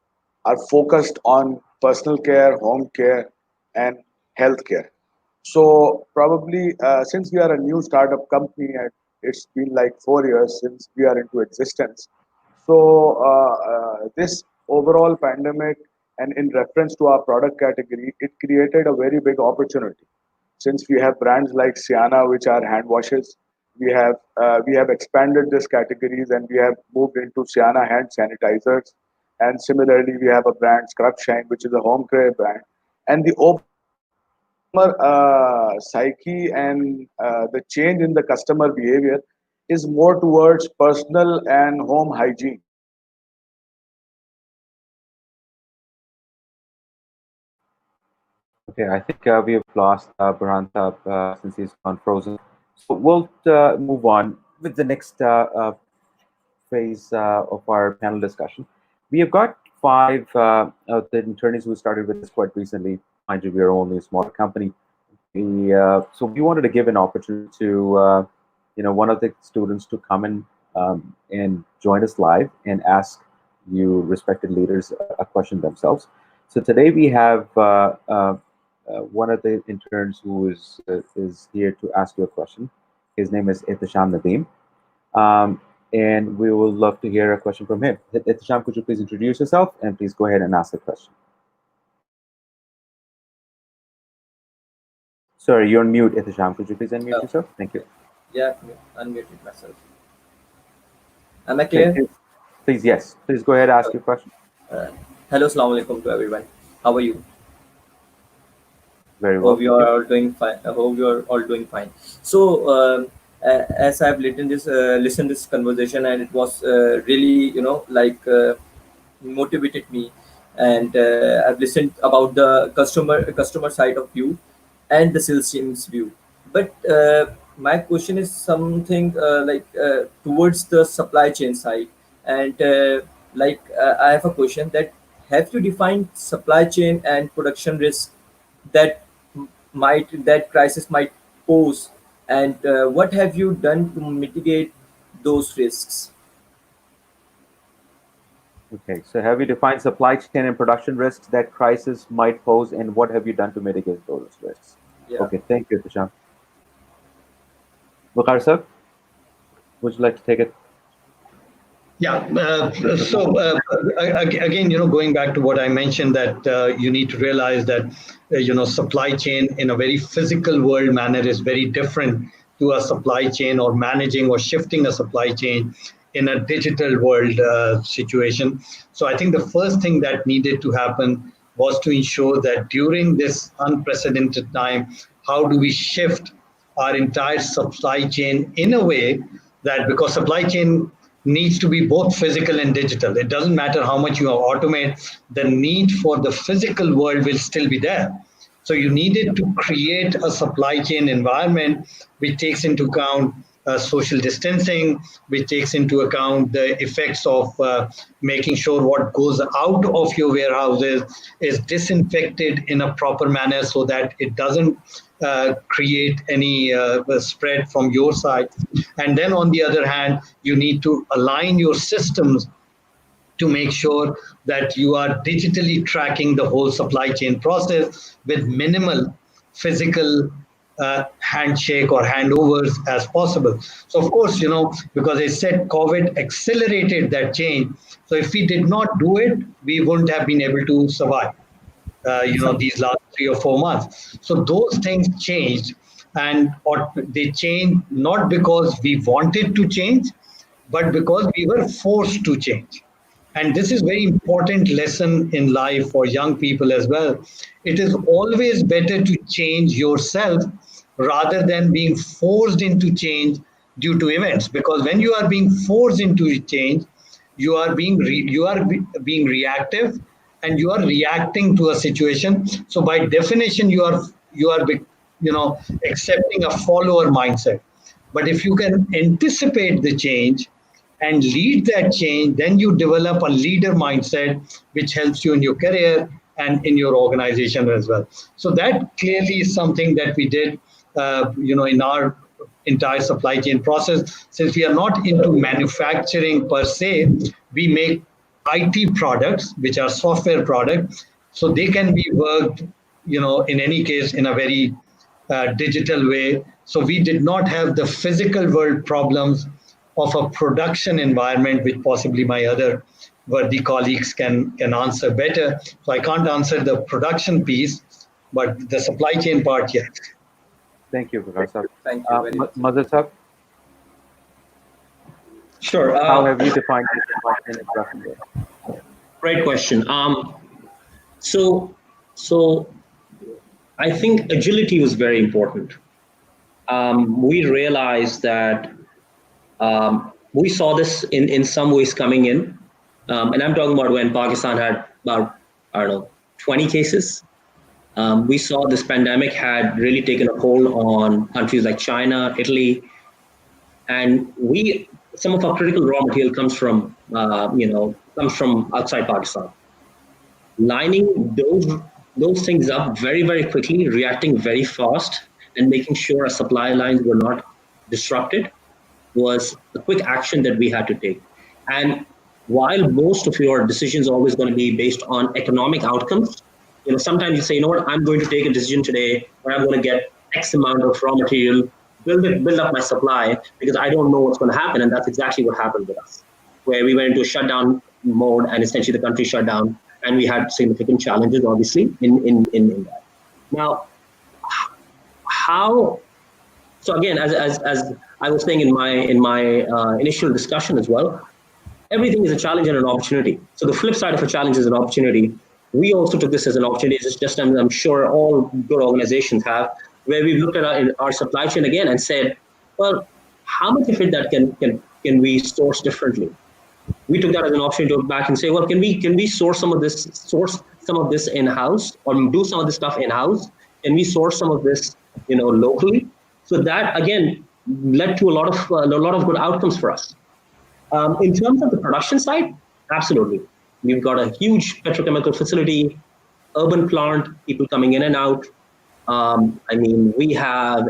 are focused on personal care, home care, and healthcare. So probably, since we are a new startup company and it's been like 4 years since we are into existence, so this overall pandemic and in reference to our product category, it created a very big opportunity. Since we have brands like Sienna, which are hand washes, we have expanded this categories and we have moved into Sienna hand sanitizers. And similarly, we have a brand Scrub Shine, which is a home care brand. And the customer psyche and the change in the customer behavior is more towards personal and home hygiene. Okay, I think we have lost Burhan Saab since he's gone frozen. So we'll move on with the next phase of our panel discussion. We have got 5 of the interns who started with us quite recently. Mind you, we are only a small company. So we wanted to give an opportunity to one of the students to come in and join us live and ask you respected leaders a question themselves. So today we have one of the interns who is here to ask you a question. His name is Ihtisham Nadeem, and we would love to hear a question from him. Ihtisham, could you please introduce yourself and please go ahead and ask the question. Sorry, you're on mute, Ihtisham. Could you please unmute yourself? Thank you. Yeah, unmuted myself. Am I clear? Okay. Please, yes. Please go ahead and ask your question. Hello, assalamu alaikum to everyone. How are you? Very well. Hope you are all doing fine. I hope you are all doing fine. So, as I've listened this conversation, and it was really, motivated me, and I've listened about the customer side of view and the sales team's view. But my question is something towards the supply chain side, and I have a question that have you defined supply chain and production risk that that crisis might pose, and what have you done to mitigate those risks? Okay, so have you defined supply chain and production risks that crisis might pose, and what have you done to mitigate those risks? Yeah. Okay, thank you, Ihtisham. Waqar sir, would you like to take it? Yeah. Again, going back to what I mentioned, that you need to realize that supply chain in a very physical world manner is very different to a supply chain or managing or shifting a supply chain in a digital world situation. So I think the first thing that needed to happen was to ensure that during this unprecedented time, how do we shift our entire supply chain in a way that, because supply chain needs to be both physical and digital. It doesn't matter how much you automate, the need for the physical world will still be there. So you needed to create a supply chain environment which takes into account social distancing, which takes into account the effects of making sure what goes out of your warehouses is disinfected in a proper manner so that it doesn't create any spread from your side. And then on the other hand, you need to align your systems to make sure that you are digitally tracking the whole supply chain process with minimal physical handshake or handovers as possible. So of course, because I said COVID accelerated that change. So if we did not do it, we wouldn't have been able to survive, these last 3 or 4 months. So those things changed, or they changed not because we wanted to change, but because we were forced to change. And this is very important lesson in life for young people as well. It is always better to change yourself rather than being forced into change due to events. Because when you are being forced into change, you are being being reactive, and you are reacting to a situation. So by definition, you are accepting a follower mindset. But if you can anticipate the change and lead that change, then you develop a leader mindset, which helps you in your career and in your organization as well. So that clearly is something that we did, in our entire supply chain process. Since we are not into manufacturing per se, we make IT products, which are software products, so they can be worked, in any case, in a very digital way. So we did not have the physical world problems of a production environment, which possibly my other worthy colleagues can answer better. So I can't answer the production piece, but the supply chain part, yes. Thank you, Vikas sir. Thank you very much. Mazhar sir, Sure. how have you defined the supply chain and production risk? Great question. So I think agility was very important. We realized that we saw this in some ways coming in, and I'm talking about when Pakistan had about 20 cases. We saw this pandemic had really taken a hold on countries like China, Italy, and some of our critical raw material comes from outside Pakistan. Lining those things up very, very quickly, reacting very fast, and making sure our supply lines were not disrupted was the quick action that we had to take. And while most of your decisions are always going to be based on economic outcomes, sometimes you say, you know what, I'm going to take a decision today where I'm going to get X amount of raw material, build up my supply, because I don't know what's going to happen. And that's exactly what happened with us, where we went into a shutdown mode and essentially the country shut down, and we had significant challenges, obviously, in that. Now, so again, as I was saying in my initial discussion as well, everything is a challenge and an opportunity. So the flip side of a challenge is an opportunity. We also took this as an opportunity. It's just, I'm sure all good organizations have, where we looked at our supply chain again and said, well, how much of it that can we source differently? We took that as an option to go back and say, well, can we source some of this in-house, or do some of this stuff in-house? Can we source some of this, locally? So that again led to a lot of good outcomes for us. In terms of the production side, absolutely. We've got a huge petrochemical facility, urban plant, people coming in and out. We have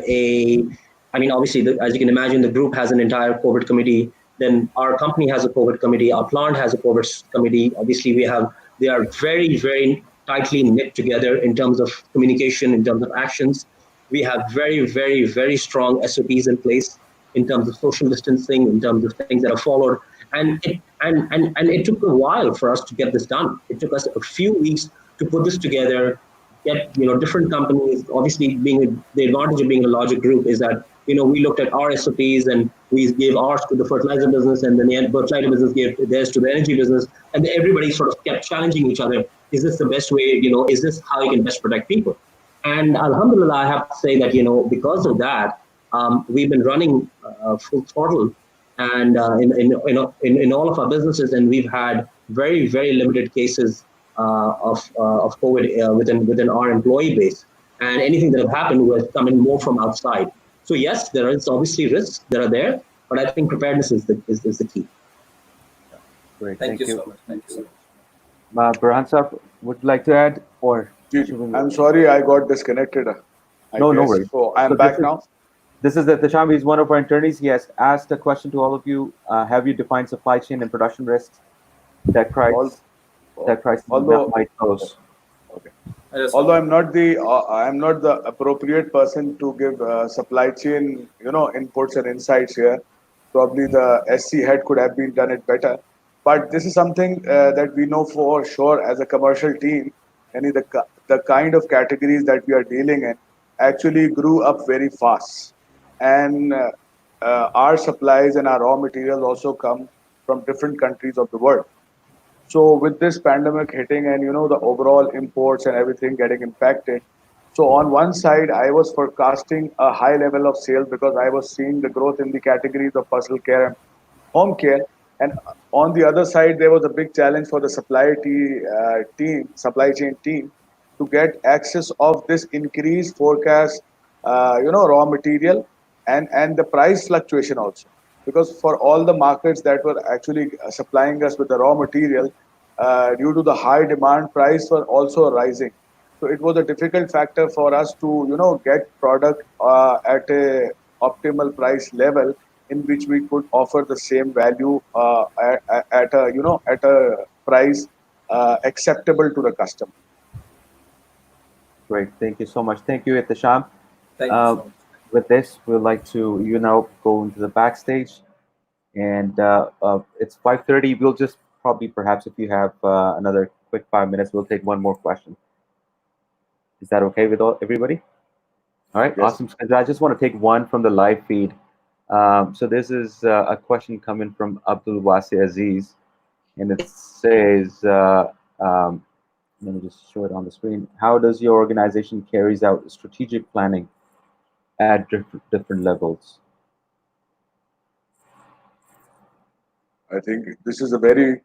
obviously, as you can imagine, the group has an entire COVID committee. Then our company has a COVID committee. Our plant has a COVID committee. Obviously, they are very, very tightly knit together in terms of communication, in terms of actions. We have very, very, very strong SOPs in place in terms of social distancing, in terms of things that are followed. And it took a while for us to get this done. It took us a few weeks to put this together, get different companies. Obviously, the advantage of being a larger group is that we looked at our SOPs and we gave ours to the fertilizer business, and then the fertilizer business gave theirs to the energy business, and everybody sort of kept challenging each other. Is this the best way? Is this how you can best protect people? And alhamdulillah, I have to say that because of that, we've been running full throttle, and in all of our businesses, and we've had very, very limited cases of COVID within our employee base, and anything that have happened was coming more from outside. So yes, there is obviously risks that are there, but I think preparedness is the key. Great, Thank you so much. Thank you so much. Burhan sir, would you like to add, or? I'm sorry, I got disconnected. No worries. So I'm back now. This is Tashambi, is one of our attorneys. He has asked a question to all of you. Have you defined supply chain and production risks that crisis might pose? Okay. Although I'm not the appropriate person to give supply chain, inputs and insights here. Probably the SC head could have done it better. But this is something that we know for sure as a commercial team. And the kind of categories that we are dealing in actually grew up very fast. And our supplies and our raw materials also come from different countries of the world. So with this pandemic hitting and, the overall imports and everything getting impacted. So on one side, I was forecasting a high level of sales because I was seeing the growth in the categories of personal care and home care. And on the other side, there was a big challenge for the supply chain team, to get access of this increased forecast, raw material and the price fluctuation also. Because for all the markets that were actually supplying us with the raw material, due to the high demand, price were also rising. So it was a difficult factor for us to, get product at a optimal price level in which we could offer the same value at a price acceptable to the customer. Great, thank you so much. Thank you, Ihtisham. Thank you so much. With this, we'd like to go into the backstage, and it's 5:30. We'll just probably, perhaps, if you have another quick 5 minutes, we'll take one more question. Is that okay with everybody? All right, Yes. awesome. So I just want to take one from the live feed. So this is a question coming from Abdul Wasi Aziz, and it says, let me just show it on the screen. How does your organization carries out strategic planning at different levels? I think this is a very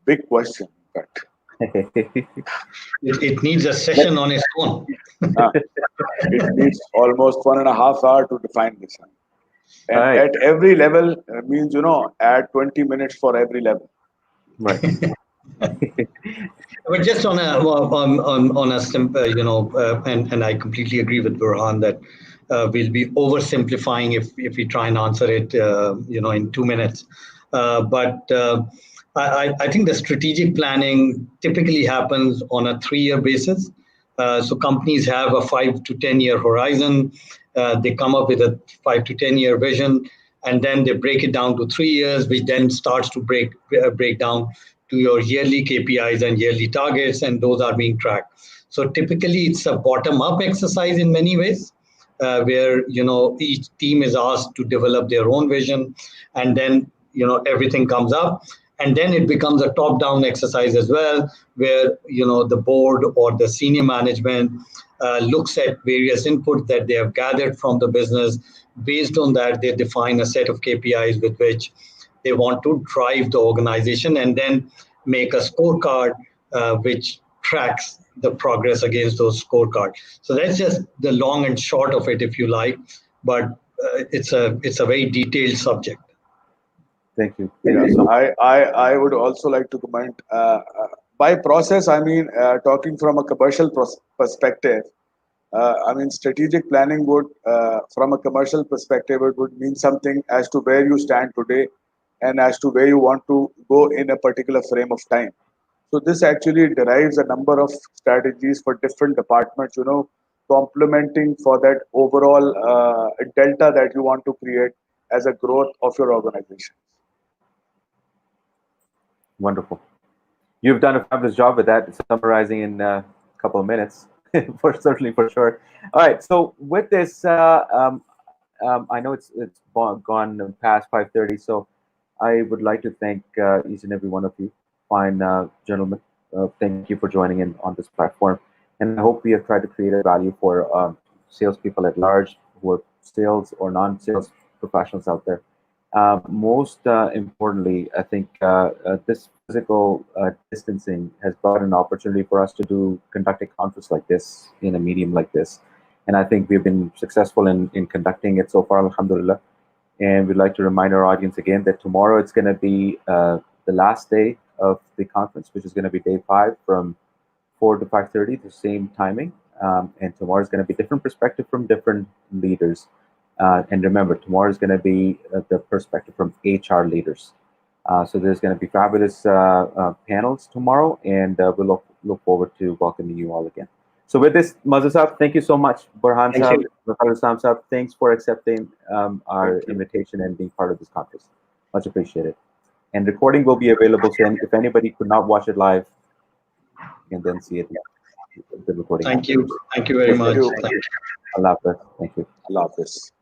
big question, in fact. It needs a session on its own. It needs almost 1.5 hours to define this. And Right. at every level means, add 20 minutes for every level. Right. But just on a simple, and I completely agree with Burhan that we'll be oversimplifying if we try and answer it, in 2 minutes. But I think the strategic planning typically happens on a 3-year basis. So companies have a 5 to 10 year horizon. They come up with a 5 to 10 year vision, and then they break it down to 3 years, which then starts to break down to your yearly KPIs and yearly targets, and those are being tracked. So typically, it's a bottom-up exercise in many ways, where each team is asked to develop their own vision, and then everything comes up. And then it becomes a top-down exercise as well, where the board or the senior management looks at various inputs that they have gathered from the business. Based on that, they define a set of KPIs with which they want to drive the organization, and then make a scorecard which tracks the progress against those scorecards. So that's just the long and short of it, if you like. But it's a very detailed subject. Thank you. Yeah, so I would also like to comment. By process, I mean talking from a commercial perspective. Strategic planning would, from a commercial perspective, it would mean something as to where you stand today, and as to where you want to go in a particular frame of time. So this actually derives a number of strategies for different departments, complementing for that overall delta that you want to create as a growth of your organization. Wonderful. You've done a fabulous job with that, summarizing in a couple of minutes, for sure. All right. So with this, I know it's gone past 5:30, so I would like to thank each and every one of you, fine gentlemen. Thank you for joining in on this platform, and I hope we have tried to create a value for salespeople at large, who are sales or non-sales professionals out there. Most importantly, I think this physical distancing has brought an opportunity for us to conduct a conference like this in a medium like this. And I think we've been successful in conducting it so far, alhamdulillah. And we'd like to remind our audience again that tomorrow it's going to be the last day of the conference, which is going to be day 5 from 4 to 5:30, the same timing. And tomorrow is going to be different perspective from different leaders. And remember, tomorrow is going to be the perspective from HR leaders. So there's going to be fabulous panels tomorrow, and we'll look forward to welcoming you all again. So with this, Mazhar Saab, thank you so much. Burhan Saab, Islam Saab, thanks for accepting our invitation and being part of this conference. Much appreciated. And recording will be available, so if anybody could not watch it live, you can then see it. The recording. Thank you. Thank you very much. Thank you. Allah Hafiz. Thank you. Allah Hafiz.